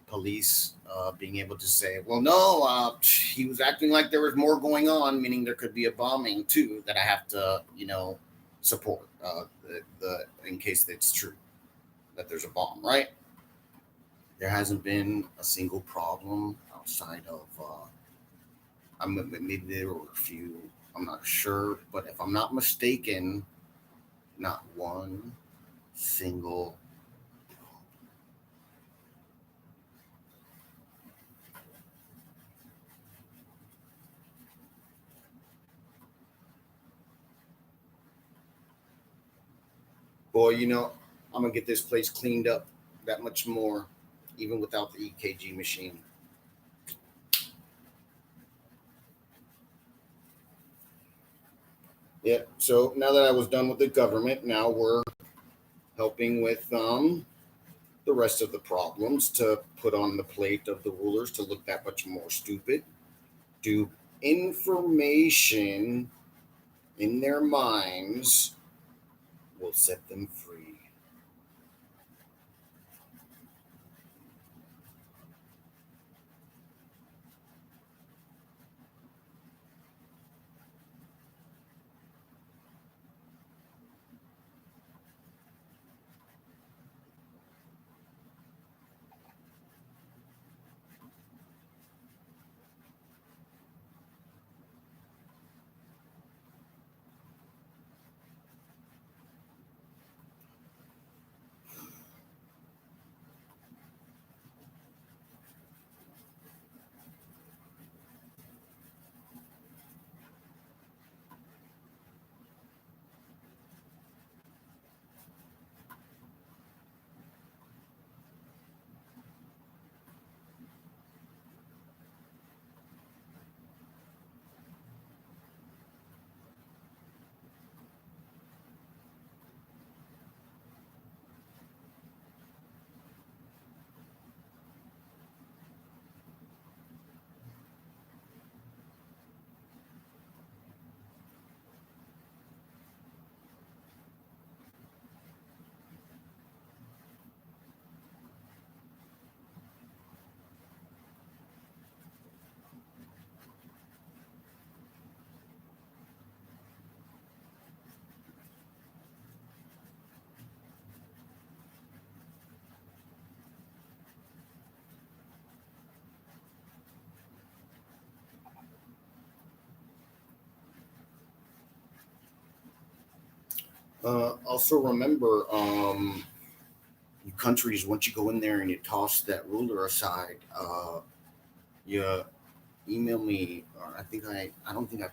police being able to say, well, no, he was acting like there was more going on, meaning there could be a bombing too, that I have to, support the in case it's true that there's a bomb, right? There hasn't been a single problem outside of, maybe there were a few, I'm not sure, but if I'm not mistaken, not one single. Boy, I'm gonna get this place cleaned up that much more, even without the EKG machine. Yeah. So now that I was done with the government, now we're helping with the rest of the problems to put on the plate of the rulers to look that much more stupid. Do information in their minds will set them free. Also remember, you countries, once you go in there and you toss that ruler aside, you email me, or I don't think I,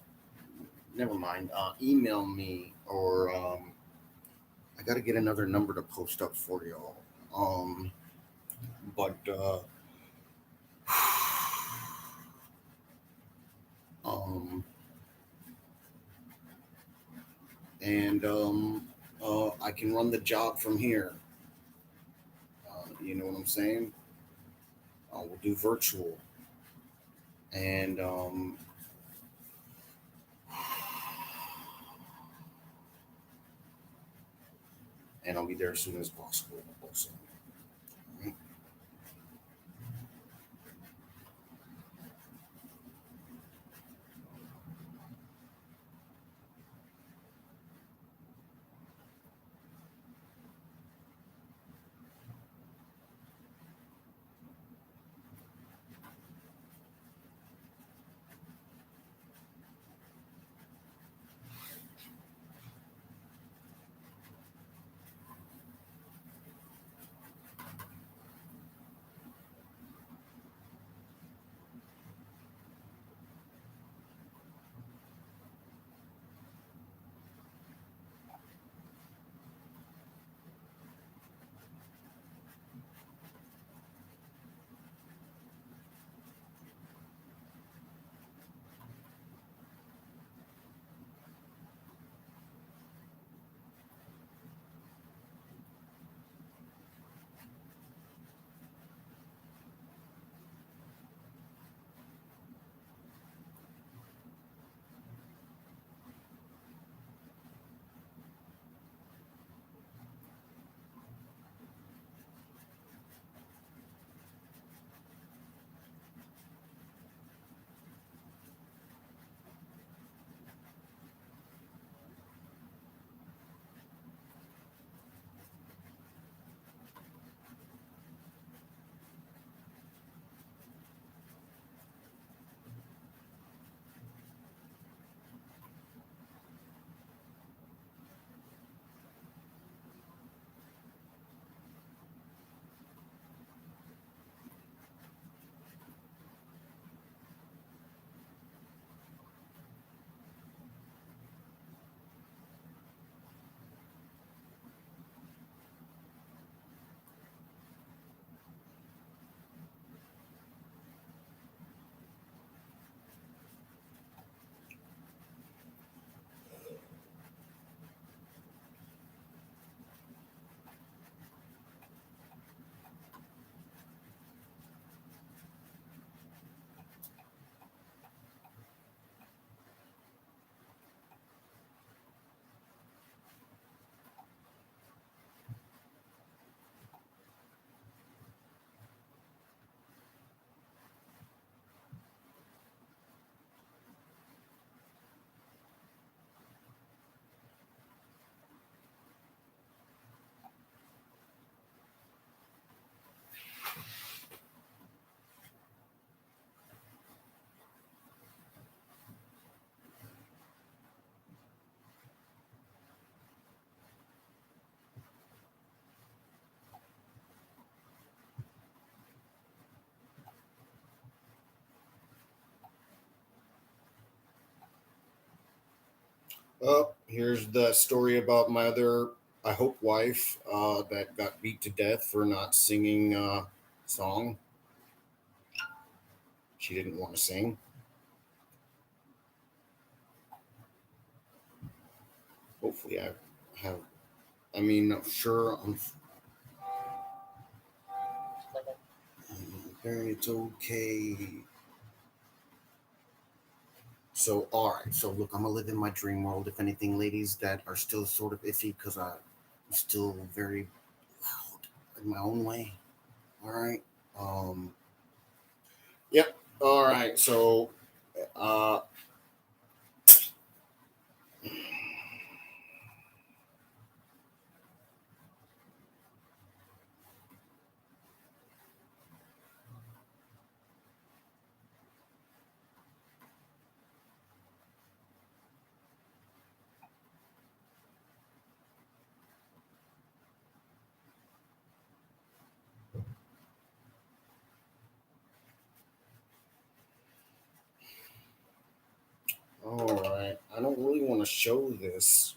never mind, email me, or I got to get another number to post up for y'all. But, um, and I can run the job from here. You know what I'm saying? We'll do virtual, and I'll be there as soon as possible. Also, right? Here's the story about my other, I hope, wife that got beat to death for not singing a song she didn't want to sing. Hopefully, I have. I mean, sure, it's okay. So, all right. So, look, I'm gonna live in my dream world. If anything, ladies that are still sort of iffy because I'm still very loud in my own way. All right. Um. Yep. All right. So, uh, all right. I don't really want to show this.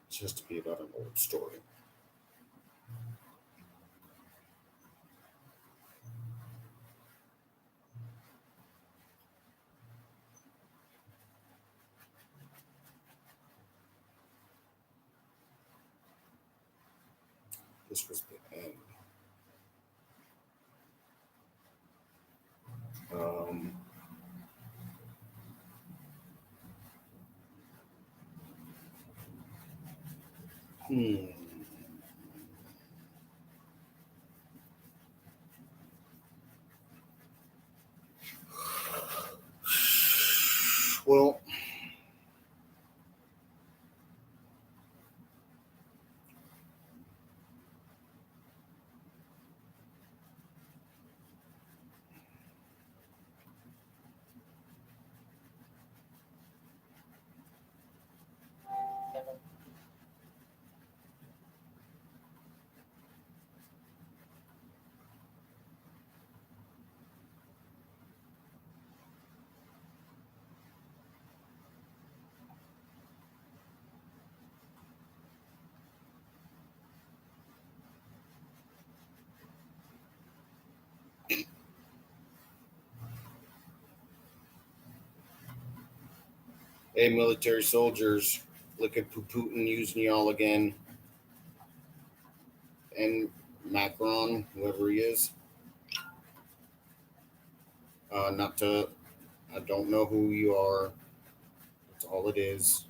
It's just to be about an old story. This was the end. Um, hmm. Well, hey, military soldiers, look at Putin using y'all again, and Macron, whoever he is. Not to, I don't know who you are. That's all it is.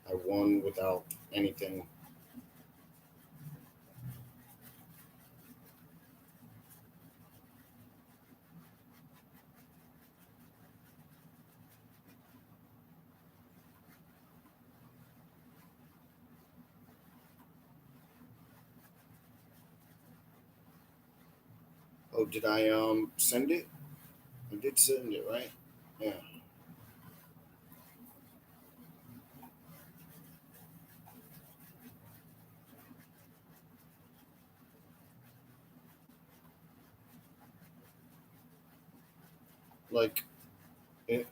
I won without anything. Oh, did I send it? I did send it, right? Yeah. Like, it,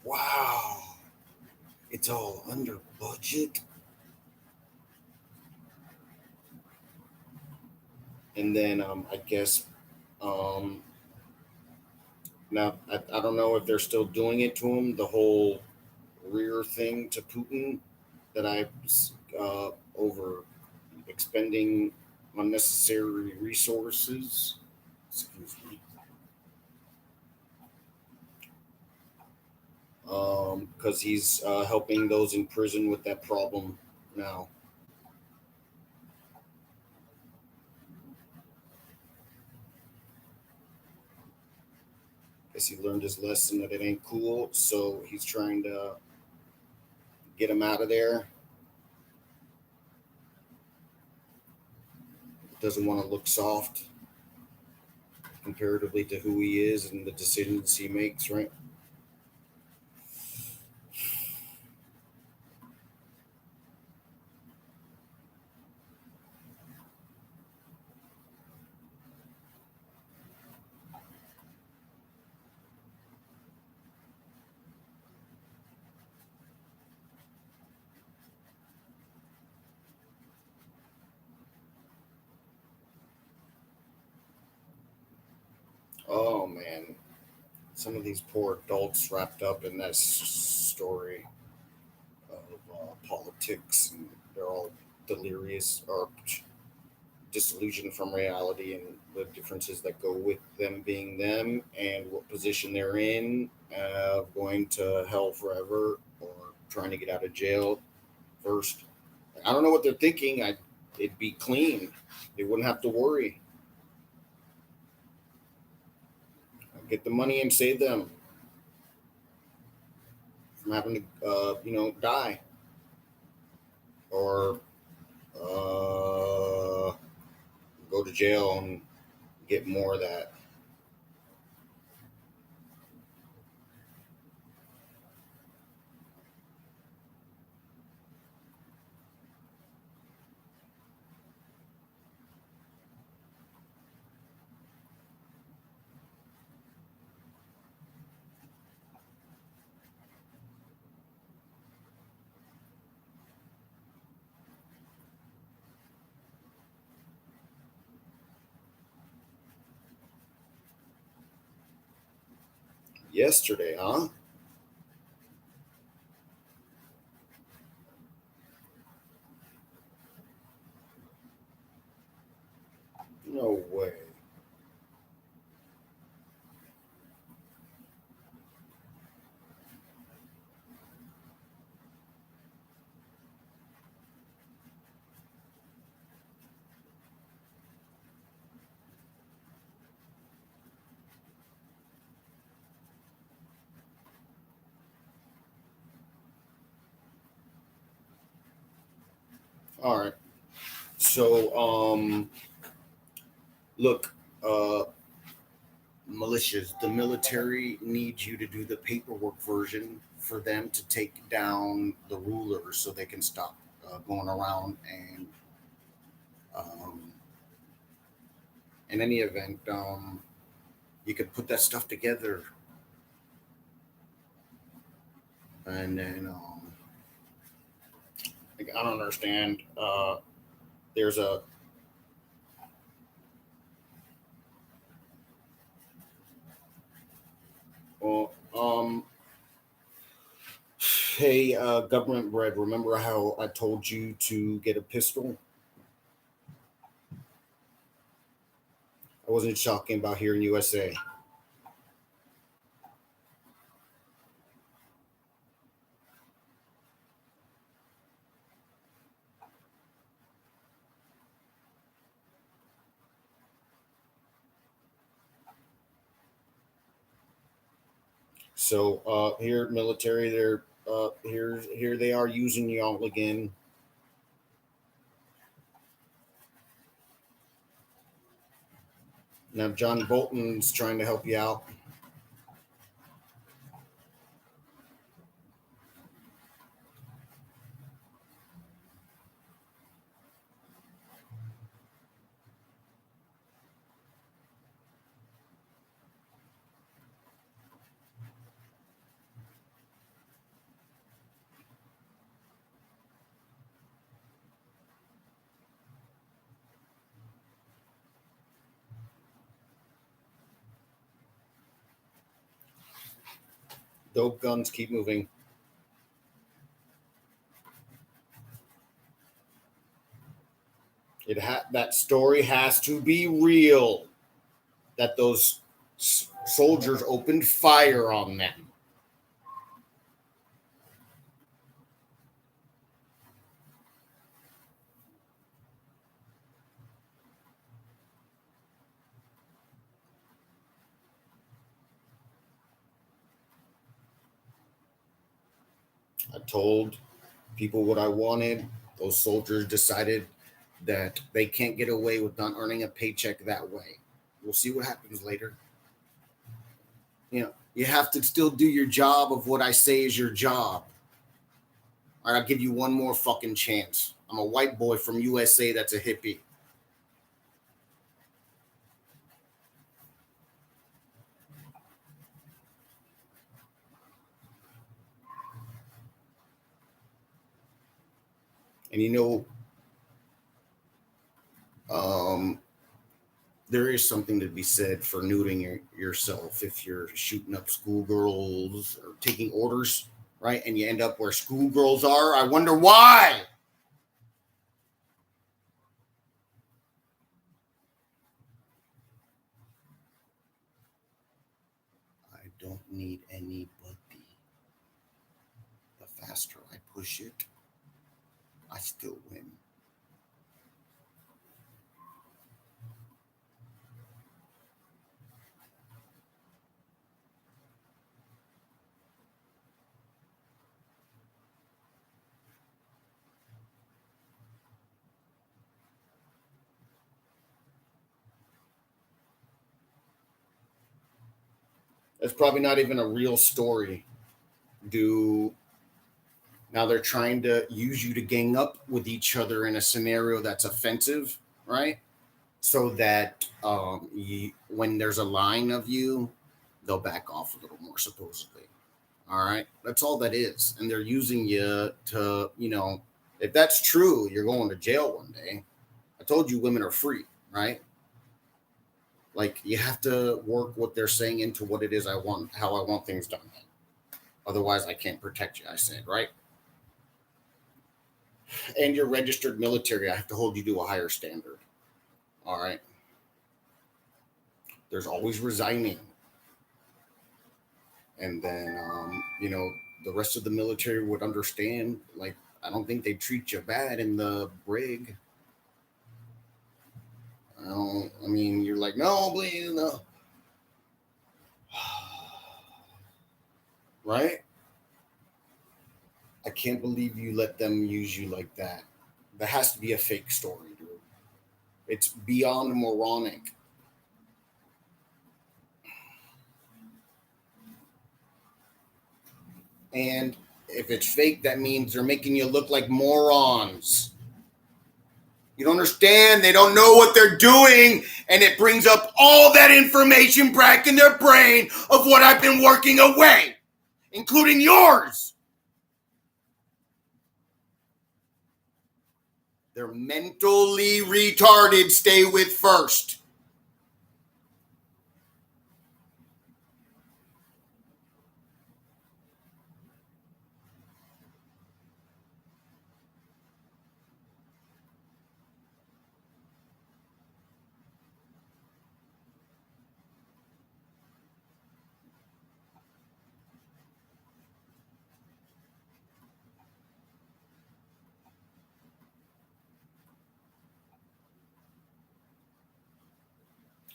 wow, it's all under budget. And then I guess um, now I don't know if they're still doing it to him. The whole rear thing to Putin that I over expending unnecessary resources. Excuse me. Because he's helping those in prison with that problem now. Guess he learned his lesson that it ain't cool, so he's trying to get him out of there. Doesn't want to look soft comparatively to who he is and the decisions he makes, right? Oh man, some of these poor adults wrapped up in that story of politics, and they're all delirious or disillusioned from reality and the differences that go with them being them and what position they're in, going to hell forever or trying to get out of jail first. I don't know what they're thinking. It'd be clean. They wouldn't have to worry. Get the money and save them from having to, die or uh, go to jail and get more of that. Yesterday, huh? No way. All right. So, look, uh, militias, the military needs you to do the paperwork version for them to take down the rulers so they can stop going around and, um, in any event, you could put that stuff together and then, like, I don't understand. There's a, well, Hey, government bread, remember how I told you to get a pistol? I wasn't talking about here in USA. So here, military, they're here they are using y'all again. Now John Bolton's trying to help you out. Dope guns keep moving. That story has to be real. That those soldiers opened fire on them. I told people what I wanted. Those soldiers decided that they can't get away with not earning a paycheck that way. We'll see what happens later. You have to still do your job of what I say is your job. All right, I'll give you one more fucking chance. I'm a white boy from USA that's a hippie. And um, there is something to be said for neutering yourself if you're shooting up schoolgirls or taking orders, right? And you end up where schoolgirls are. I wonder why. I don't need anybody. The faster I push it, I still win. That's probably not even a real story. Do Now they're trying to use you to gang up with each other in a scenario that's offensive, right? So that when there's a line of you, they'll back off a little more, supposedly. All right, that's all that is, and they're using you to, if that's true, you're going to jail one day. I told you women are free, right? Like you have to work what they're saying into what it is I want, how I want things done. Otherwise, I can't protect you. I said, right? And you're registered military. I have to hold you to a higher standard. All right. There's always resigning. And then, the rest of the military would understand. Like, I don't think they treat you bad in the brig. I mean, you're like, no, please, no. Right? I can't believe you let them use you like that. That has to be a fake story, dude. It's beyond moronic. And if it's fake, that means they're making you look like morons. You don't understand. They don't know what they're doing. And it brings up all that information back in their brain of what I've been working away, including yours. They're mentally retarded. Stay with first.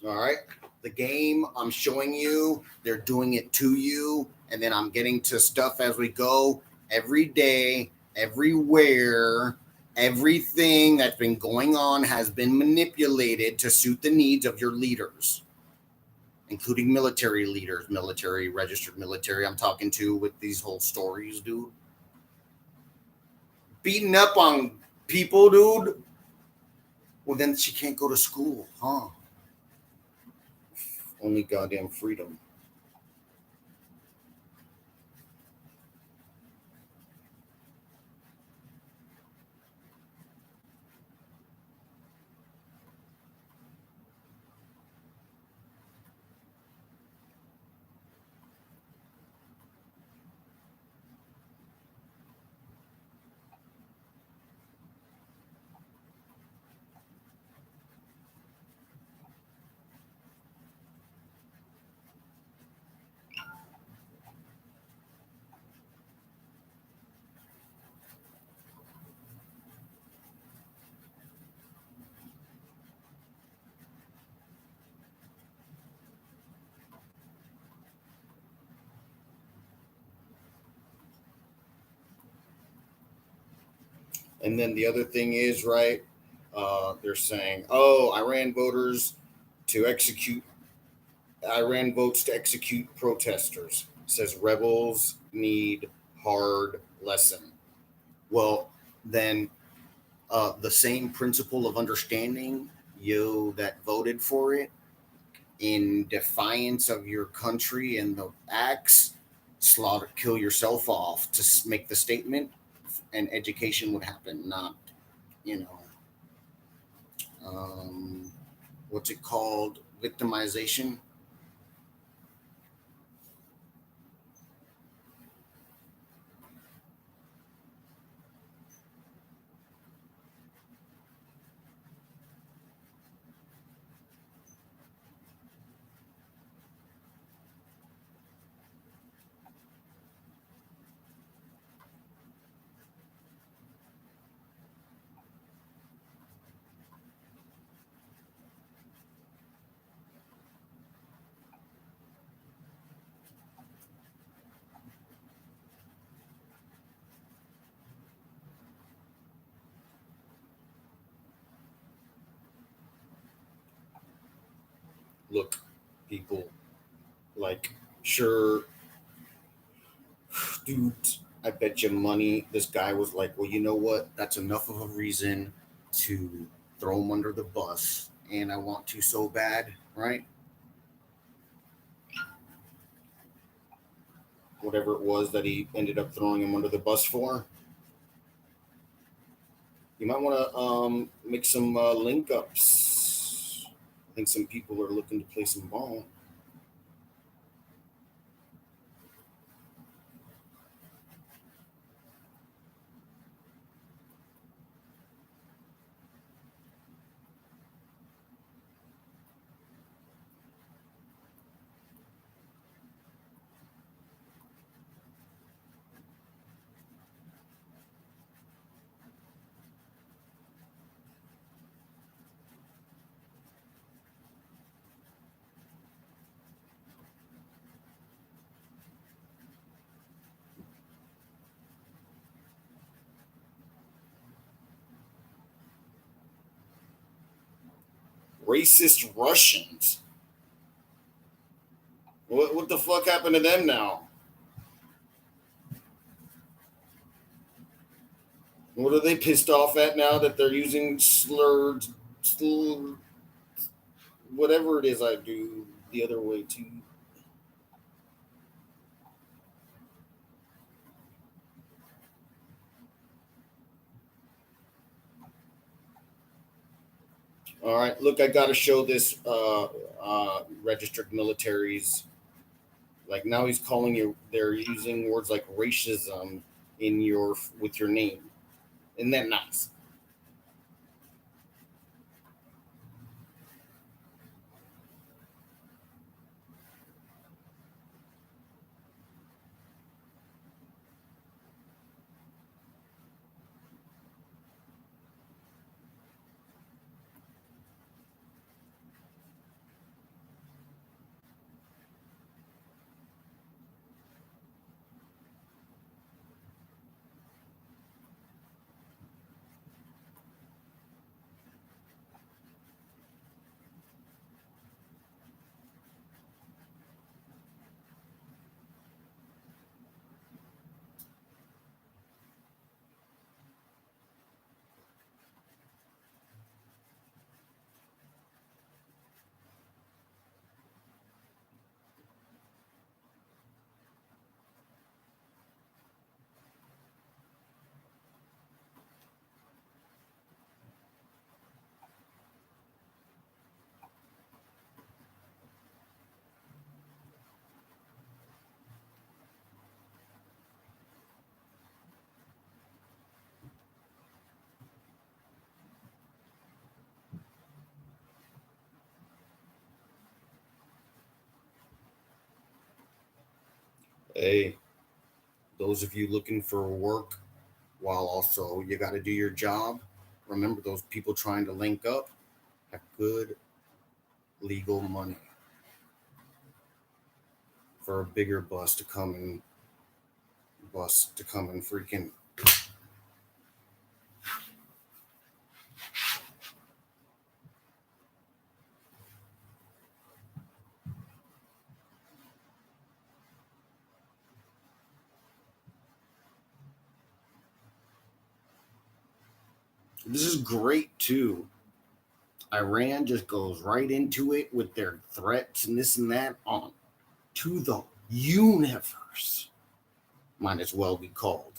All right. The game I'm showing you, they're doing it to you, and then I'm getting to stuff as we go every day, everywhere. Everything that's been going on has been manipulated to suit the needs of your leaders, including military leaders, military, registered military. I'm talking to with these whole stories, dude. Beating up on people, dude. Well, then she can't go to school, huh? Only goddamn freedom. And then the other thing is, right, they're saying, oh, Iran votes to execute protesters. It says rebels need hard lesson. Well, then the same principle of understanding, you that voted for it in defiance of your country and the acts, slaughter, kill yourself off to make the statement, and education would happen, not, you know, um, what's it called? Victimization. Look, people, like, sure, dude, I bet you money this guy was like, well, you know what? That's enough of a reason to throw him under the bus. And I want to so bad, right? Whatever it was that he ended up throwing him under the bus for. You might want to make some link ups. I think some people are looking to play some ball. Racist Russians. What the fuck happened to them now? What are they pissed off at now that they're using whatever it is I do the other way too? All right, look, I got to show this registered militaries. Like now, he's calling you. They're using words like racism in your with your name. Isn't that nice? Hey, those of you looking for work while also you got to do your job, remember those people trying to link up have good legal money for a bigger bus to come and freaking. This is great too. Iran just goes right into it with their threats and this and that on to the universe. Might as well be called.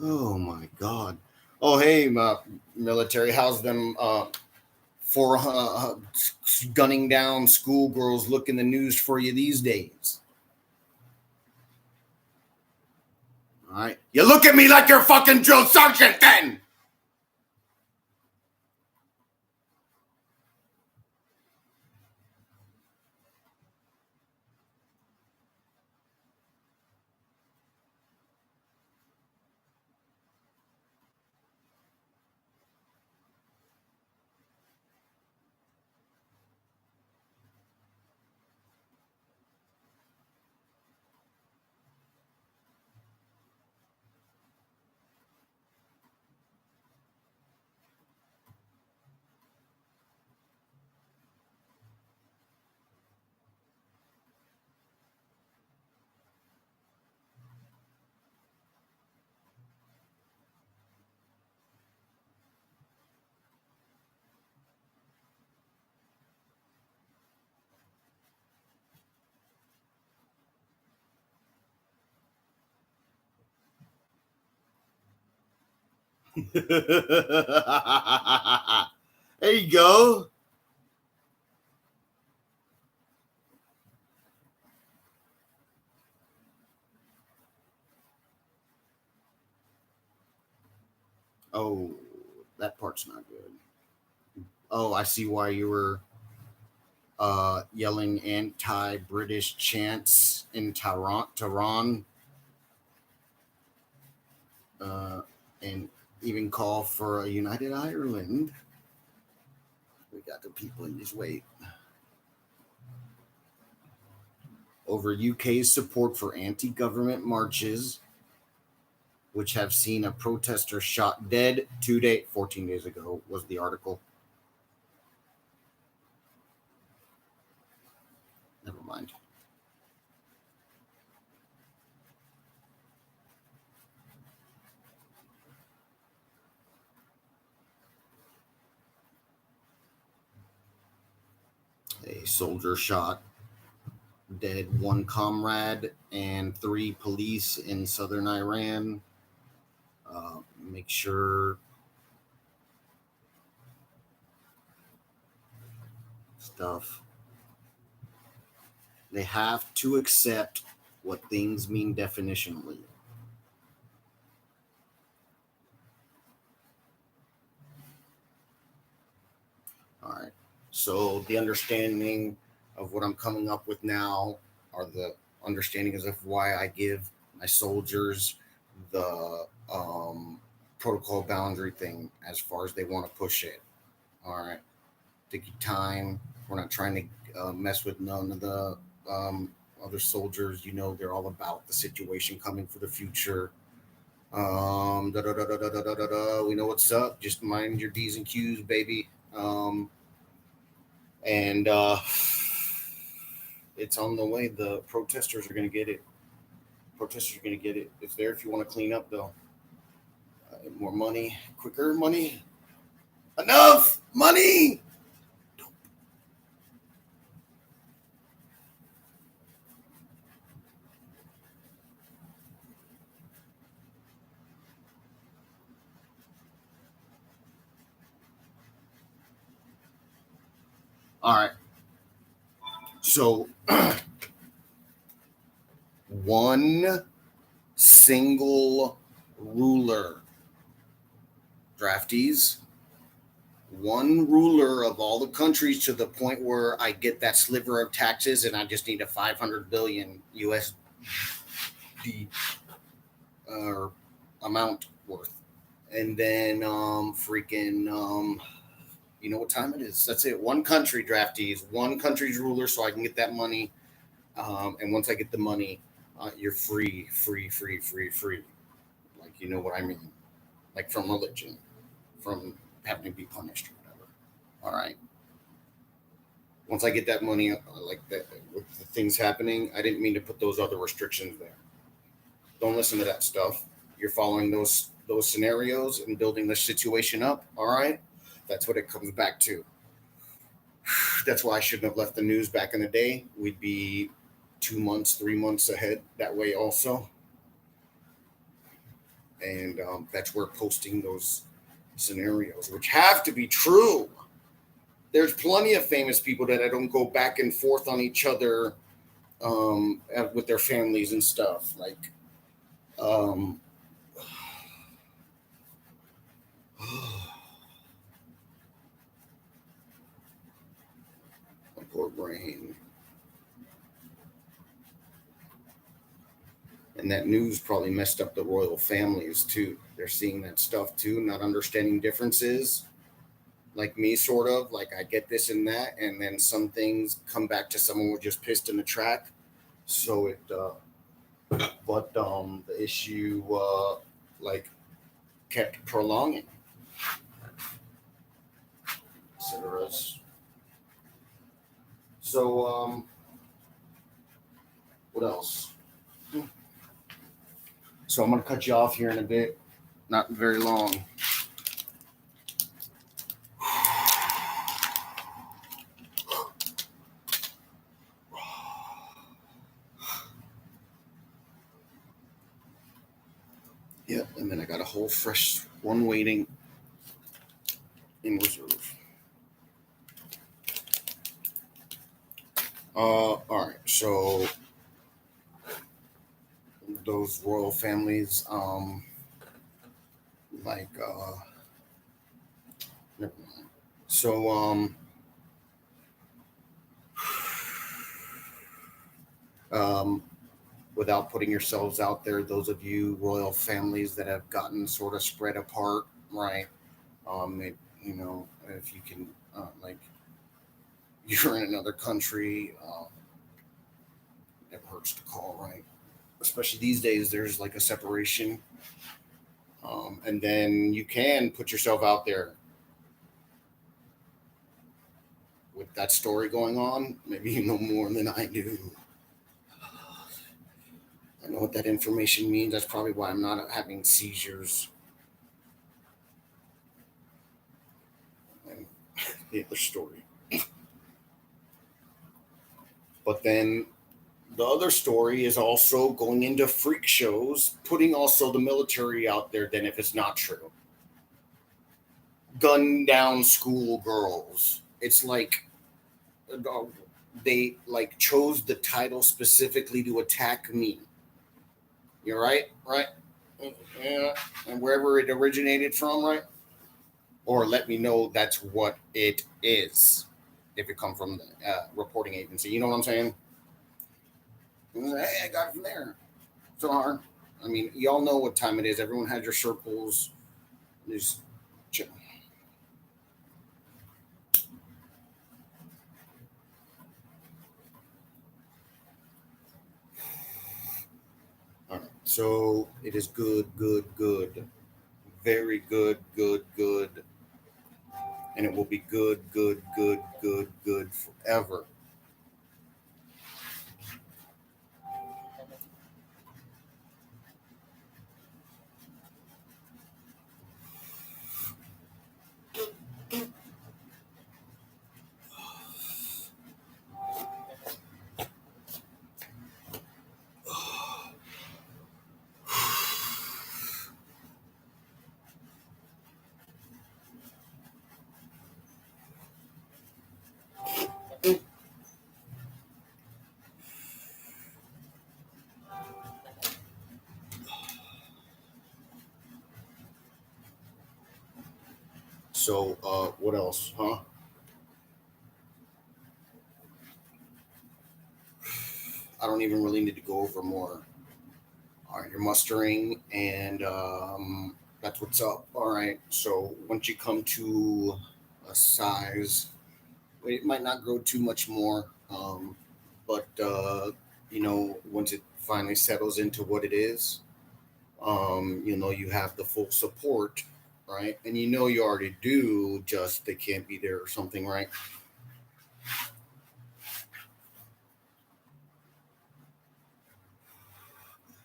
Oh my God. Oh hey, military. How's them for gunning down schoolgirls? Look in the news for you these days. All right, you look at me like you're fucking drill sergeant then. There you go. Oh, that part's not good. Oh, I see why you were yelling anti-British chants in Tehran, and even call for a united Ireland. We got the people in this way. Over UK's support for anti-government marches, which have seen a protester shot dead 14 days ago, was the article. Never mind. A soldier shot dead 1 comrade and 3 police in southern Iran. Make sure stuff. They have to accept what things mean definitionally. All right. So the understanding of what I'm coming up with now are the understandings of why I give my soldiers the protocol boundary thing as far as they want to push it. All right. Take your time. We're not trying to mess with none of the other soldiers. You know, they're all about the situation coming for the future. We know what's up. Just mind your D's and Q's, baby. And it's on the way. The protesters are going to get it. Protesters are going to get it. It's there if you want to clean up, though. More money, quicker money. Enough money. All right. So one single ruler, draftees, one ruler of all the countries to the point where I get that sliver of taxes and I just need a 500 billion USD amount worth. And then you know what time it is. That's it. One country draftees, one country's ruler, so I can get that money. And once I get the money, you're free. Like, you know what I mean? Like, from religion, from having to be punished or whatever. All right. Once I get that money, like that, with the things happening, I didn't mean to put those other restrictions there. Don't listen to that stuff. You're following those scenarios and building the situation up. All right. That's what it comes back to. That's why I shouldn't have left the news back in the day. We'd be 2 months, 3 months ahead that way also. And that's where posting those scenarios, which have to be true. There's plenty of famous people that I don't go back and forth on each other with their families and stuff. Like, my poor brain. And that news probably messed up the royal families too. They're seeing that stuff too, not understanding differences. Like me, sort of. Like, I get this and that, and then some things come back to someone who just pissed in the track. So but the issue like kept prolonging. So what else? So I'm gonna cut you off here in a bit, not very long. Yep, and then I got a whole fresh one waiting in reserve. All right, so those royal families, like, never mind. So, without putting yourselves out there, those of you royal families that have gotten sort of spread apart, right? You know, if you can, like, you're in another country, it hurts to call, right? Especially these days, there's like a separation. And then you can put yourself out there with that story going on. Maybe you know more than I do. I know what that information means. That's probably why I'm not having seizures. And the other story. But then the other story is also going into freak shows, putting also the military out there, then if it's not true. Gun down school girls. It's like they like chose the title specifically to attack me. You're right? Yeah. And wherever it originated from, right? Or let me know that's what it is if it comes from the reporting agency. You know what I'm saying? Hey, I got it from there. So hard. I mean, y'all know what time it is. Everyone has your circles. There's all right. So it is good. Very good. And it will be good forever. So, what else, huh? I don't even really need to go over more. All right, you're mustering, and that's what's up. All right, so once you come to a size, it might not grow too much more, but once it finally settles into what it is, you have the full support, right? And you already do, just they can't be there or something, right?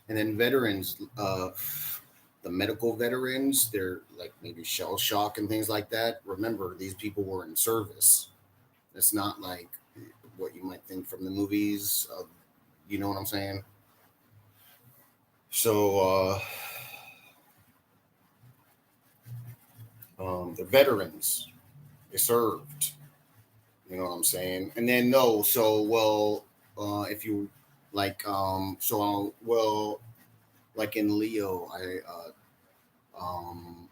And then veterans, the medical veterans, they're like maybe shell shock and things like that. Remember, these people were in service. It's not like what you might think from the movies. You know what I'm saying? So, the veterans, they served. You know what I'm saying? And then no, so well, if you like, like in Leo,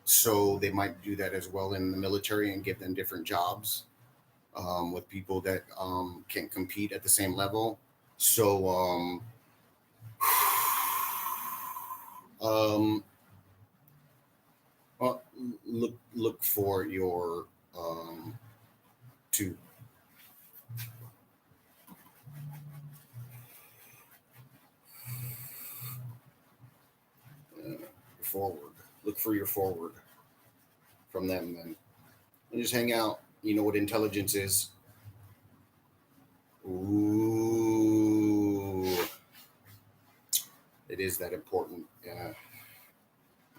so they might do that as well in the military and give them different jobs with people that can't compete at the same level. So, um, uh, look for your to forward. Look for your forward from them, then, and just hang out. You know what intelligence is? Ooh, it is that important,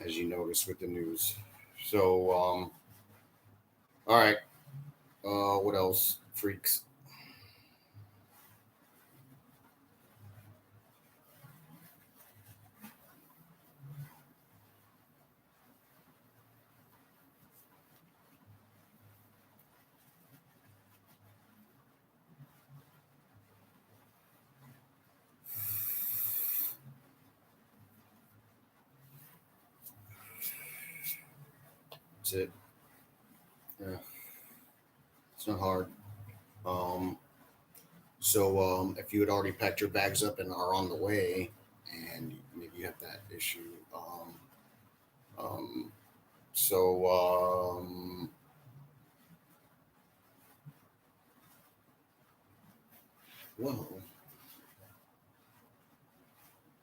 as you notice with the news. So, all right. What else, freaks? That's it. Yeah, it's not hard. Um, so, if you had already packed your bags up and are on the way, and maybe you have that issue, um, so, well,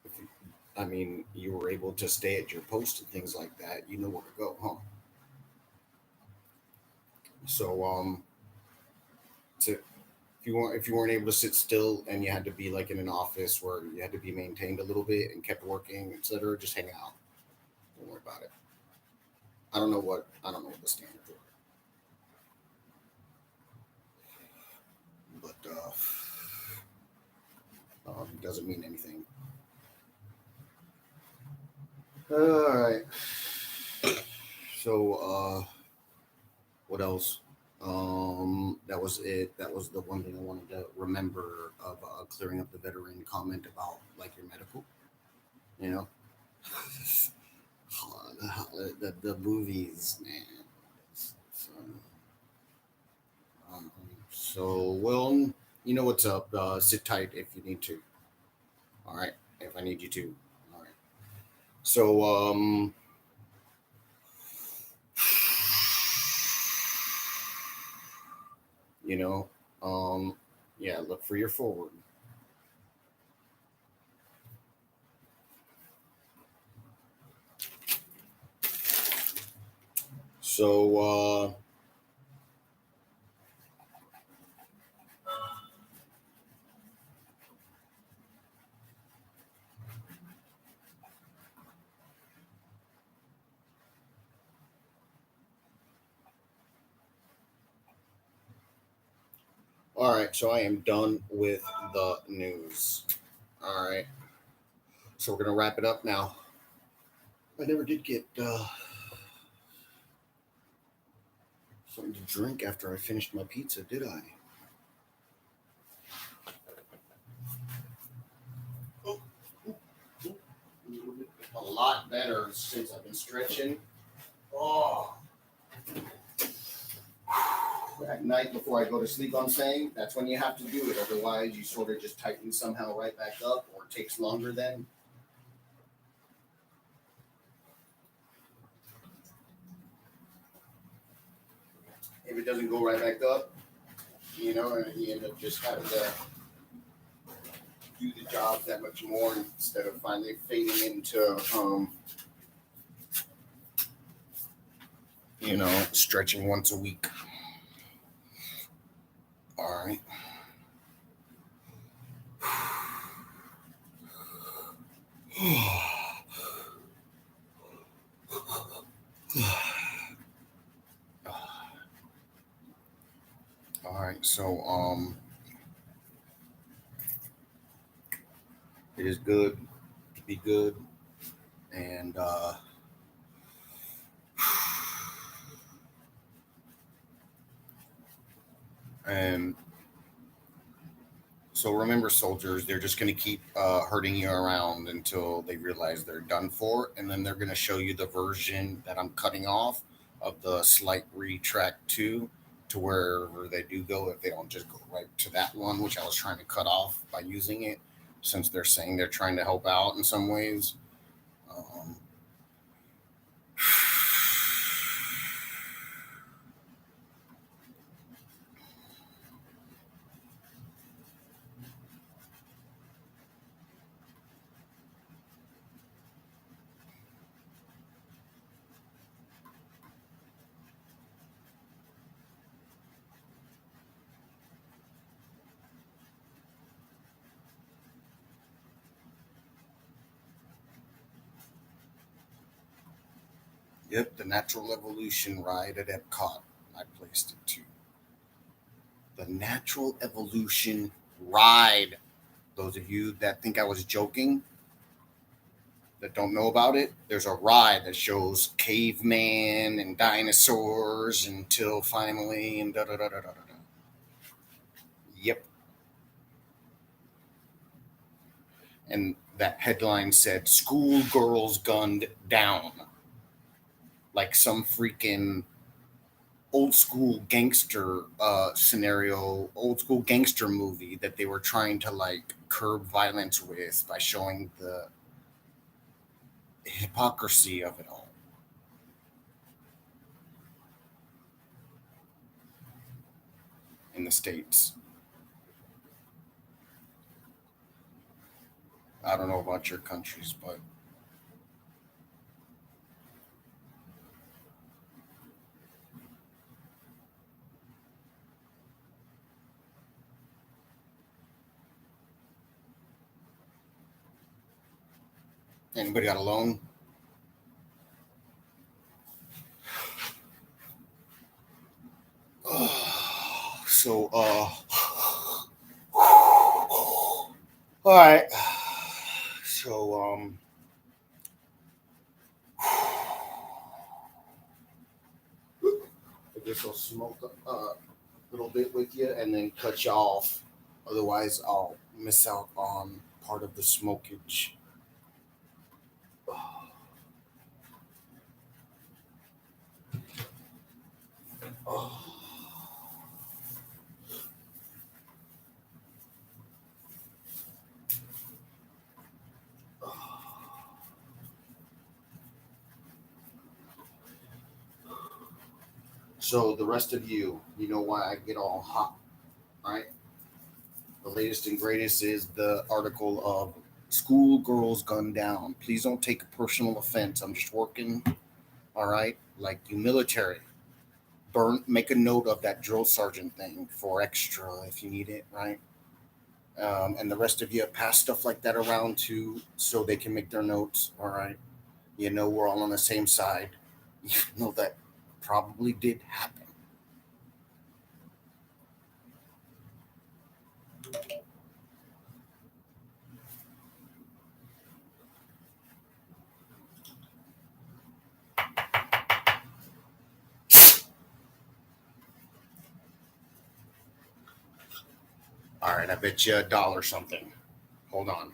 if you, I mean, you were able to stay at your post and things like that. You know where to go, huh? So, to if you weren't able to sit still and you had to be like in an office where you had to be maintained a little bit and kept working, etc., just hang out. Don't worry about it. I don't know what the standards are, but it doesn't mean anything. All right. So, what else? That was it. That was the one thing I wanted to remember of clearing up the veteran comment about like your medical. You know, the movies, man. So, um, so, well, you know what's up. Sit tight if you need to. All right. If I need you to. All right. So, you know, um, yeah, look for your forward. So, all right. So I am done with the news. All right. So we're gonna wrap it up now. I never did get something to drink after I finished my pizza, did I? Oh, a lot better since I've been stretching. Oh, at night before I go to sleep, I'm saying that's when you have to do it. Otherwise, you sort of just tighten somehow right back up, or it takes longer then. If it doesn't go right back up, you know, and you end up just having to do the job that much more instead of finally fading into, you know, stretching once a week. All right. All right, so it is good to be good, and and so remember, soldiers, they're just going to keep hurting you around until they realize they're done for, and then they're going to show you the version that I'm cutting off of the slight retract to wherever they do go, if they don't just go right to that one, which I was trying to cut off by using it, since they're saying they're trying to help out in some ways. Um, yep, the Natural Evolution ride at Epcot. I placed it too. The Natural Evolution ride. Those of you that think I was joking, that don't know about it, there's a ride that shows caveman and dinosaurs until finally and da da da da da da. Yep. And that headline said "Schoolgirls Gunned Down," like some freaking old school gangster scenario, old school gangster movie that they were trying to like curb violence with by showing the hypocrisy of it all. In the States. I don't know about your countries, but anybody got a loan? So, all right. So, I guess I'll smoke a little bit with you and then cut you off. Otherwise, I'll miss out on part of the smokage. So, the rest of you, you know why I get all hot, right? The latest and greatest is the article of "Schoolgirls Gunned Down." Please don't take personal offense. I'm just working, all right? Like you military. Make a note of that drill sergeant thing for extra if you need it, right? And the rest of you pass stuff like that around too so they can make their notes, all right? You know, we're all on the same side. You know that probably did happen. All right, I bet you $1 something. Hold on.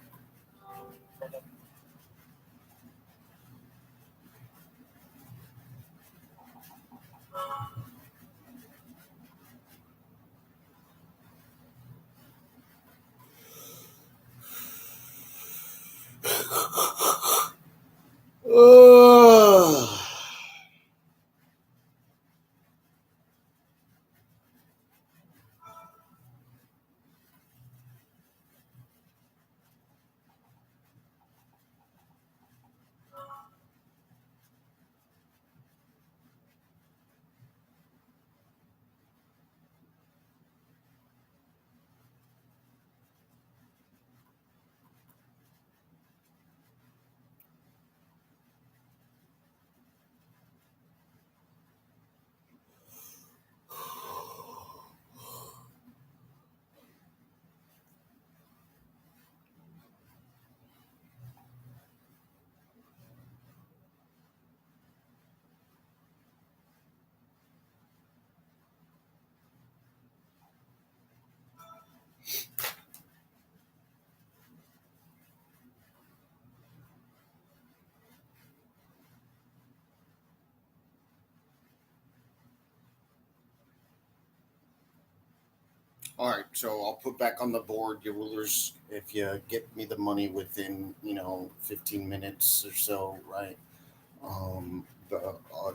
All right, so I'll put back on the board your rulers if you get me the money within 15 minutes or so, right?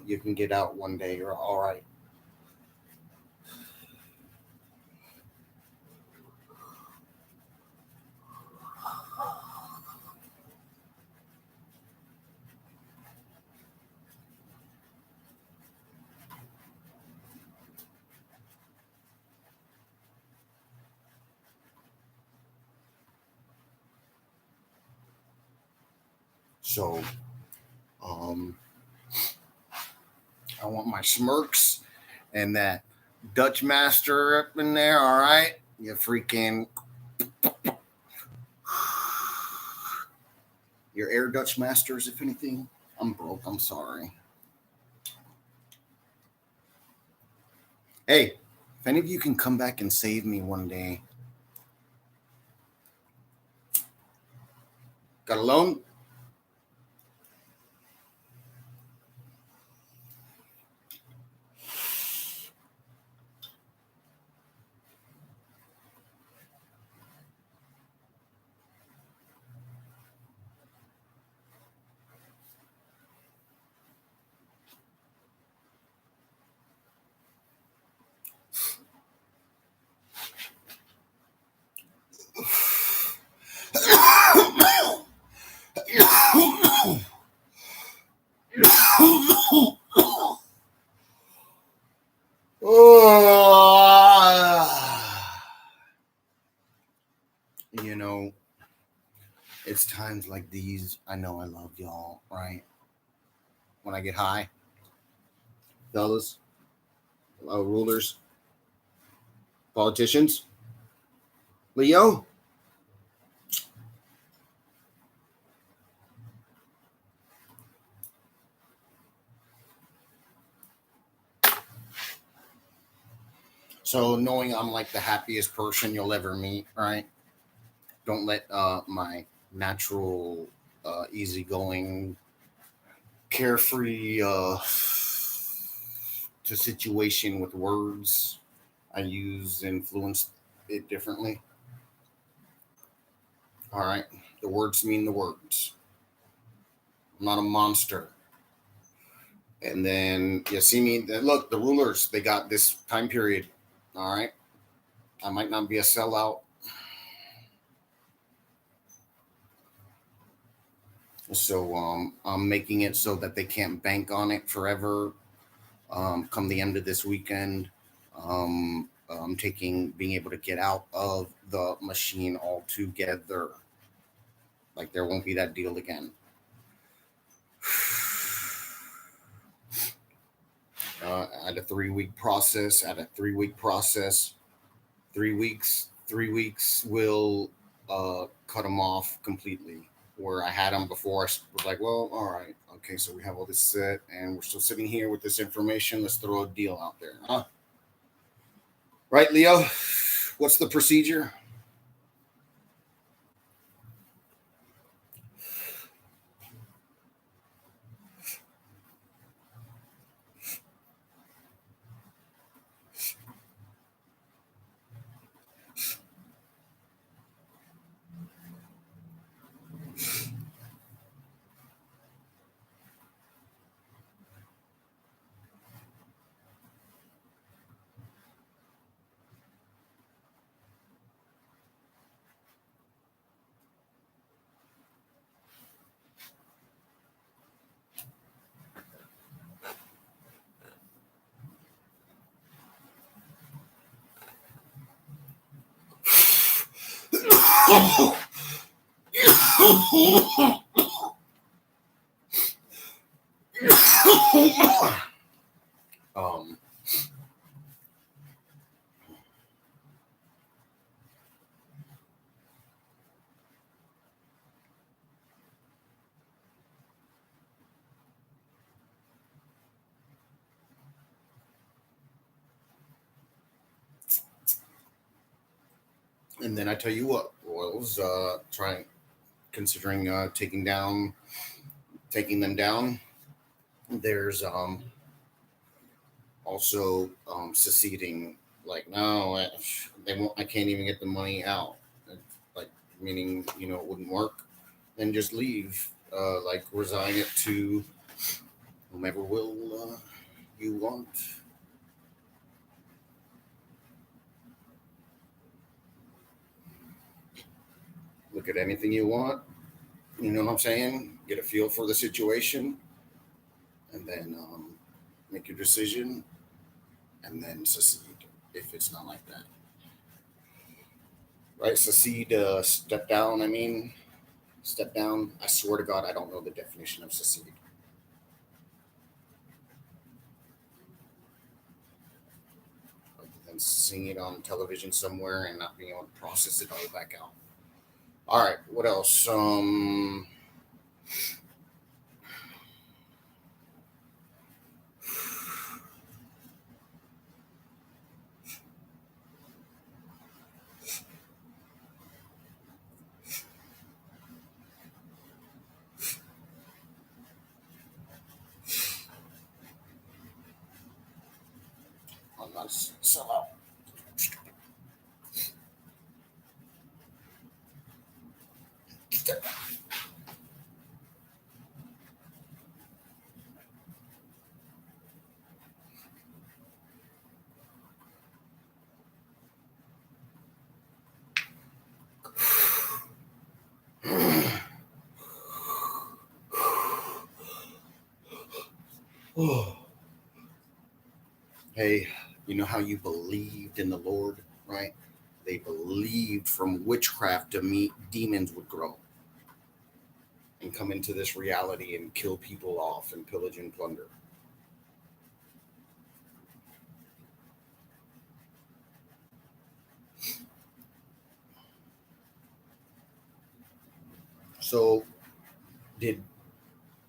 You can get out one day. You're all right. So, um, I want my smirks and that Dutch master up in there. All right, you freaking your air Dutch masters, if anything. I'm broke. I'm sorry. Hey, if any of you can come back and save me one day, got a loan? You know, it's times like these. I know I love y'all, right? When I get high, fellas, rulers, politicians, Leo. So knowing I'm like the happiest person you'll ever meet, right? Don't let my natural, easygoing, carefree to situation with words I use influence it differently. All right, the words mean the words. I'm not a monster. And then you see me. Look, the rulers they got this time period. All right, I might not be a sellout. So I'm making it so that they can't bank on it forever. Come the end of this weekend, I'm taking being able to get out of the machine altogether. Like there won't be that deal again. At a 3 week process, 3 weeks, 3 weeks will cut them off completely. Where I had them before, I was like, well, all right, okay, so we have all this set, and we're still sitting here with this information. Let's throw a deal out there, huh? Right, Leo? What's the procedure? um, and then I tell you what, Royals, trying considering taking them down. There's also seceding. Like no, they won't. I can't even get the money out. Like meaning, it wouldn't work. Then just leave. Like resign it to whomever will you want. Look at anything you want. You know what I'm saying? Get a feel for the situation, and then make your decision, and then secede if it's not like that. Right? Secede, step down. I mean, step down. I swear to God, I don't know the definition of secede. Other than seeing it on television somewhere and not being able to process it all back out. All right, what else? I'm not sell out. Hey, you know how you believed in the Lord, right? They believed from witchcraft to meet demons would grow and come into this reality and kill people off and pillage and plunder. So, did,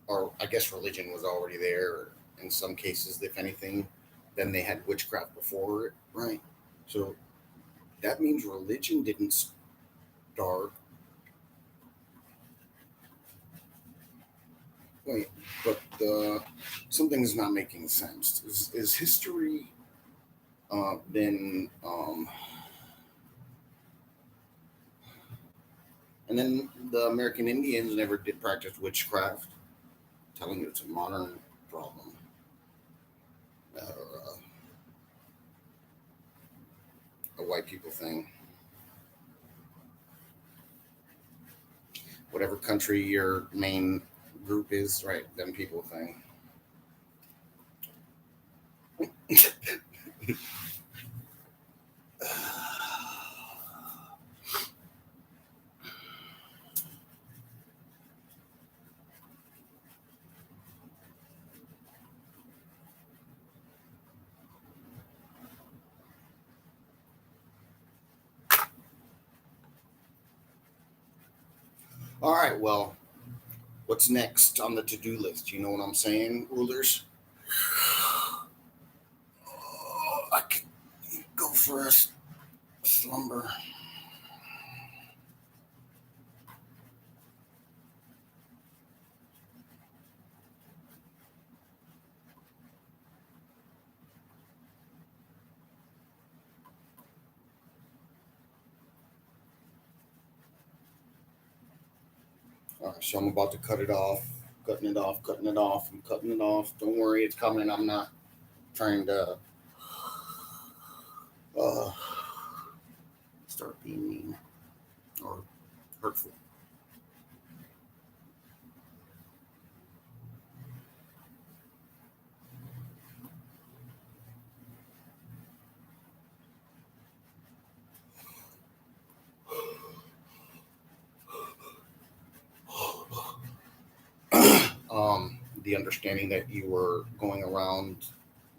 or I guess religion was already there in some cases, if anything, then they had witchcraft before it, right? So, that means religion didn't start. Wait, but something's not making sense. Is history been and then the American Indians never did practice witchcraft. Telling you it's a modern problem or a white people thing. Whatever country your main group is, right? Them people thing. All right, well, what's next on the to-do list? You know what I'm saying, rulers? I could go for a slumber. All right, so I'm about to cut it off, cutting it off, cutting it off. I'm cutting it off. Don't worry, it's coming. I'm not trying to uh, start being mean or hurtful. The understanding that you were going around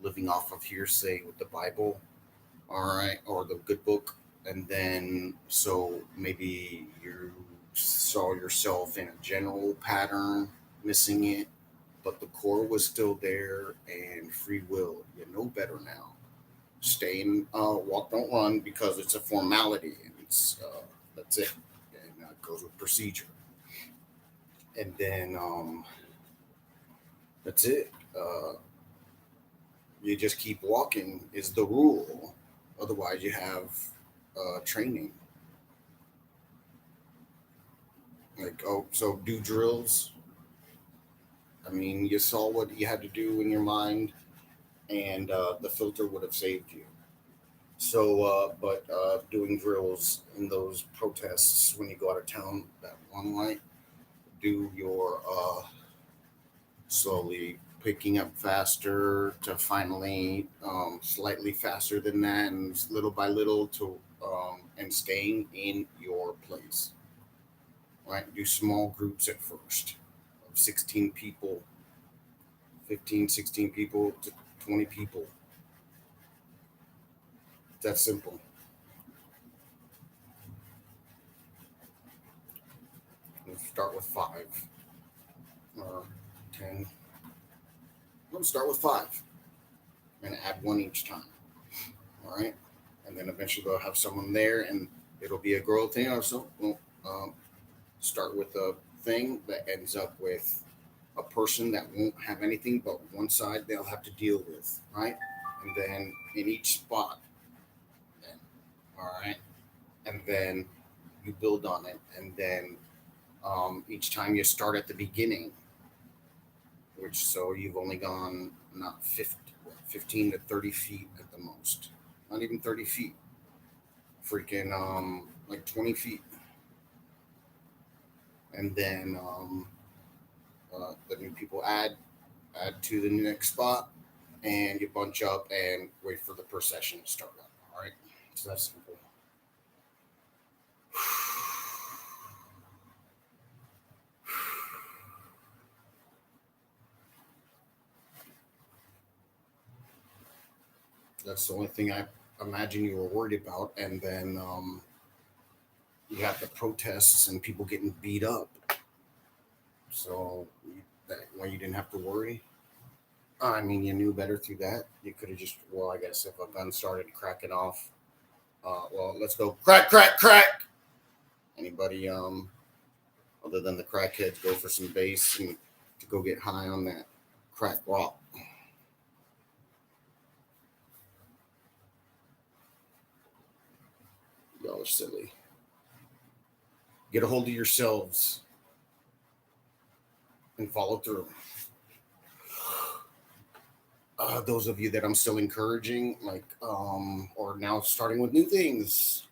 living off of hearsay with the Bible, all right, or the good book, and then so maybe you saw yourself in a general pattern, missing it, but the core was still there and free will. You know better now. Stay in, walk, don't run because it's a formality and it's that's it, and it goes with procedure, and then that's it. You just keep walking is the rule. Otherwise, you have training. Like, oh, so do drills. I mean, you saw what you had to do in your mind, and the filter would have saved you. So, but doing drills in those protests when you go out of town that one night, do your slowly picking up faster to finally slightly faster than that, and little by little to and staying in your place. Right? Do small groups at first of 16 people, 15, 16 people to 20 people. That's simple. Let's start with five or 10. Let's start with five and add one each time. All right. And then eventually they'll have someone there and it'll be a girl thing or so. Well, start with a thing that ends up with a person that won't have anything but one side they'll have to deal with. Right. And then in each spot, then, all right. And then you build on it. And then each time you start at the beginning, which so you've only gone not 50, 15 to 30 feet at the most, not even 30 feet, freaking like 20 feet, and then the new people add to the next spot, and you bunch up and wait for the procession to start up. All right, so that's simple. That's the only thing I imagine you were worried about, and then you have the protests and people getting beat up. So that way you didn't have to worry. I mean, you knew better through that. You could have just, well, I guess if a gun started cracking off, well, let's go crack, crack, crack. Anybody, other than the crackheads, go for some bass and to go get high on that crack rock. Y'all are silly. Get a hold of yourselves and follow through. Those of you that I'm still encouraging, like, or now starting with new things.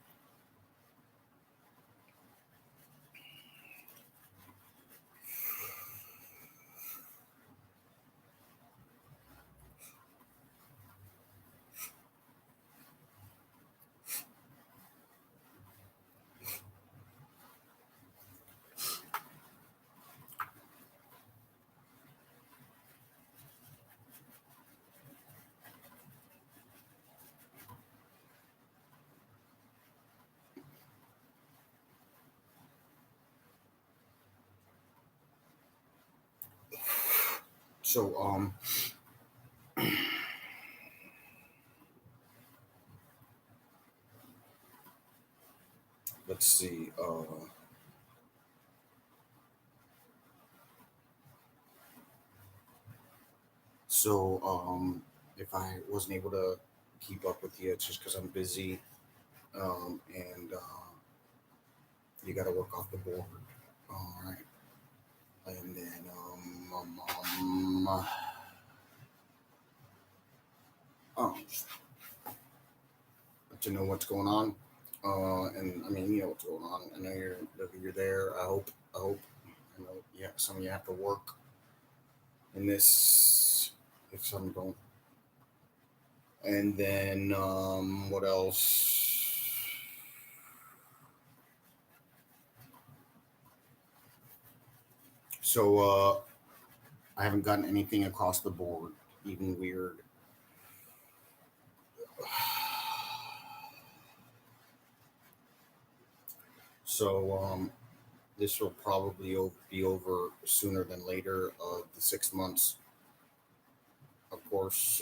So, let's see. So, if I wasn't able to keep up with you, it's just because I'm busy, and you got to work off the board. All right, and then just to know what's going on. And I mean, you know what's going on. I know you're there. I hope. I hope. I know. Yeah, some of you have to work in this. If some don't. And then what else? So I haven't gotten anything across the board, even weird. So this will probably be over sooner than later. The 6 months, of course,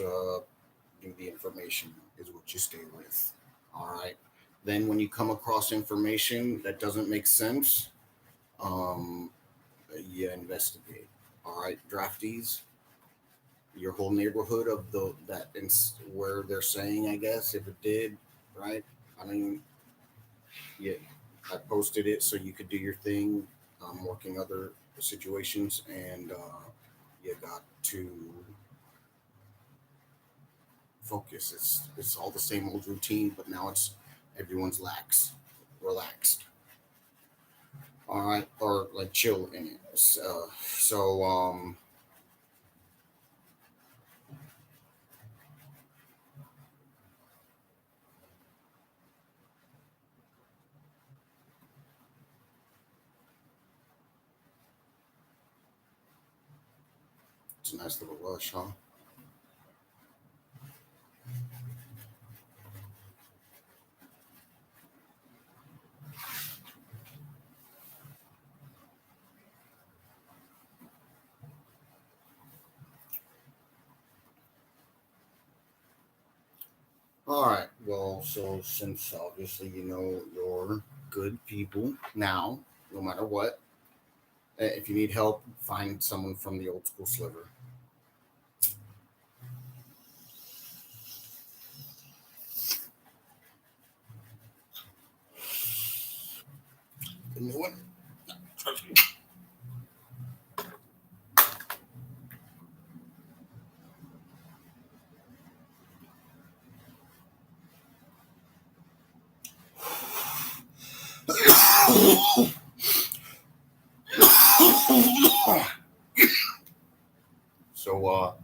do the information is what you stay with. All right. Then when you come across information that doesn't make sense, um, you investigate. All right, draftees, your whole neighborhood of the that where they're saying, I guess if it did, right? I mean, Yeah, I posted it so you could do your thing. I'm working other situations, and you got to focus. It's all the same old routine, but now it's everyone's relaxed. All right, or like chill in it. So it's a nice little rush, huh? All right. Well, so since obviously you know you're good people now, no matter what, if you need help, find someone from the old school sliver. The new one. So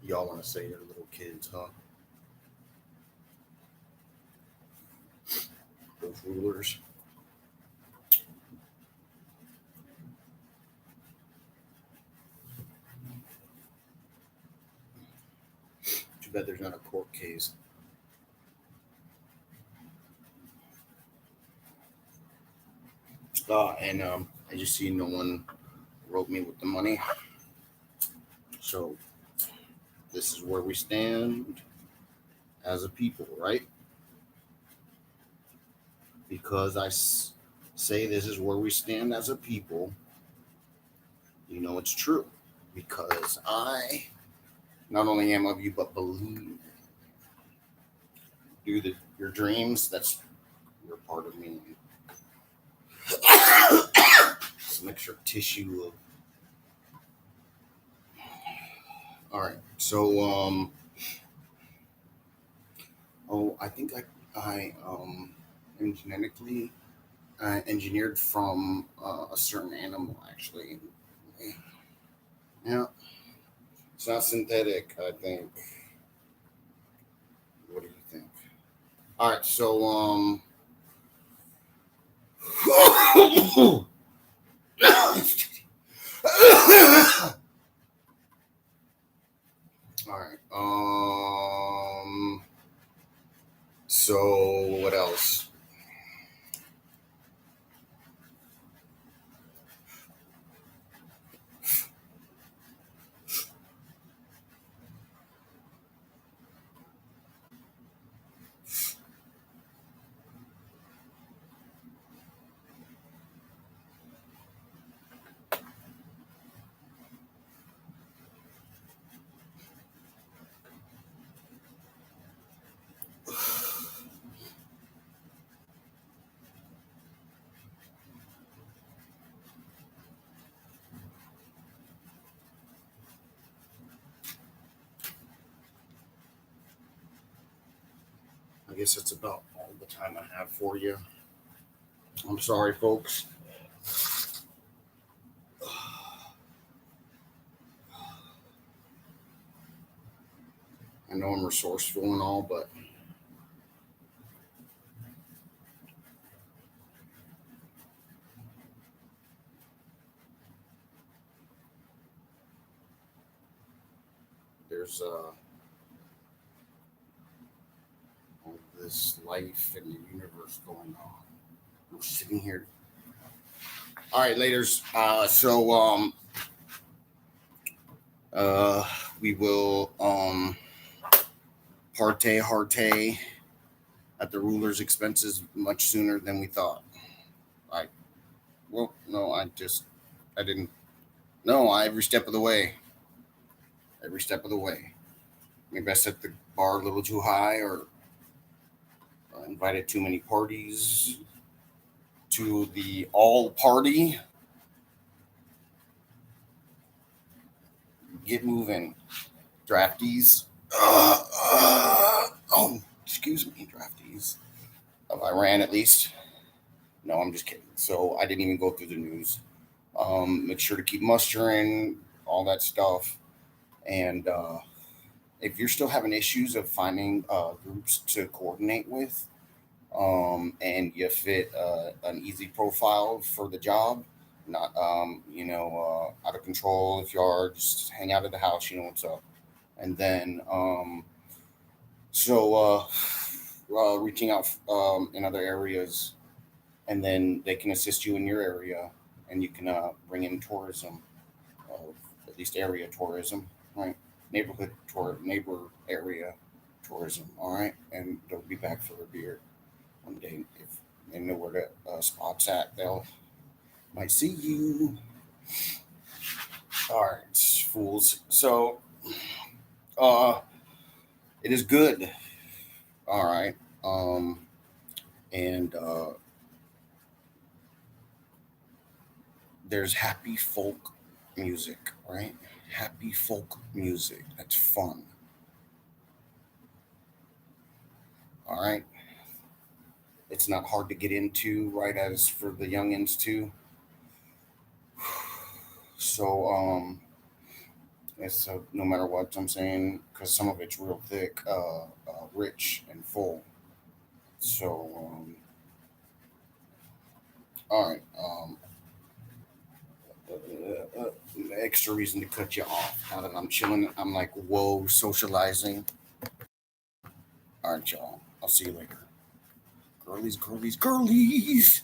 y'all want to say you're little kids, huh? Those rulers. Too bad there's not a court case. And I just see no one wrote me with the money. So this is where we stand as a people, right? Because say this is where we stand as a people, you know it's true. Because I not only am of you, but believe your dreams. That's you're part of me. Some extra tissue of. All right. So oh, I think I am genetically engineered from a certain animal, actually. Yeah, it's not synthetic. I think. What do you think? All right. So all right. So what else? I guess that's about all the time I have for you. I'm sorry, folks. I know I'm resourceful and all, but there's all this life in the universe going on. I'm sitting here. All right, laters. Uh, we will parte harte at the ruler's expenses much sooner than we thought. I well, no, I didn't. No, every step of the way. Every step of the way. Maybe I set the bar a little too high, or invited too many parties to the all party. Get moving, draftees. Oh, excuse me, draftees of Iran, at least. No, I'm just kidding. So I didn't even go through the news. Make sure to keep mustering, all that stuff. And if you're still having issues of finding groups to coordinate with, and you fit an easy profile for the job, not out of control. If you are, just hang out at the house, you know what's up. And then reaching out in other areas, and then they can assist you in your area, and you can bring in tourism, at least area tourism, right? Neighbor area tourism, all right? And they'll be back for a beer one day. If they know where the spot's at, they'll might see you. All right, fools. So, it is good. All right. And there's happy folk music, right? Happy folk music. That's fun. All right. It's not hard to get into, right? As for the youngins too. So it's no matter what I'm saying, because some of it's real thick, rich and full. So all right. Extra reason to cut you off. Now that I'm chilling, I'm like, whoa, socializing. All right, y'all. I'll see you later. Girlies, girlies, girlies.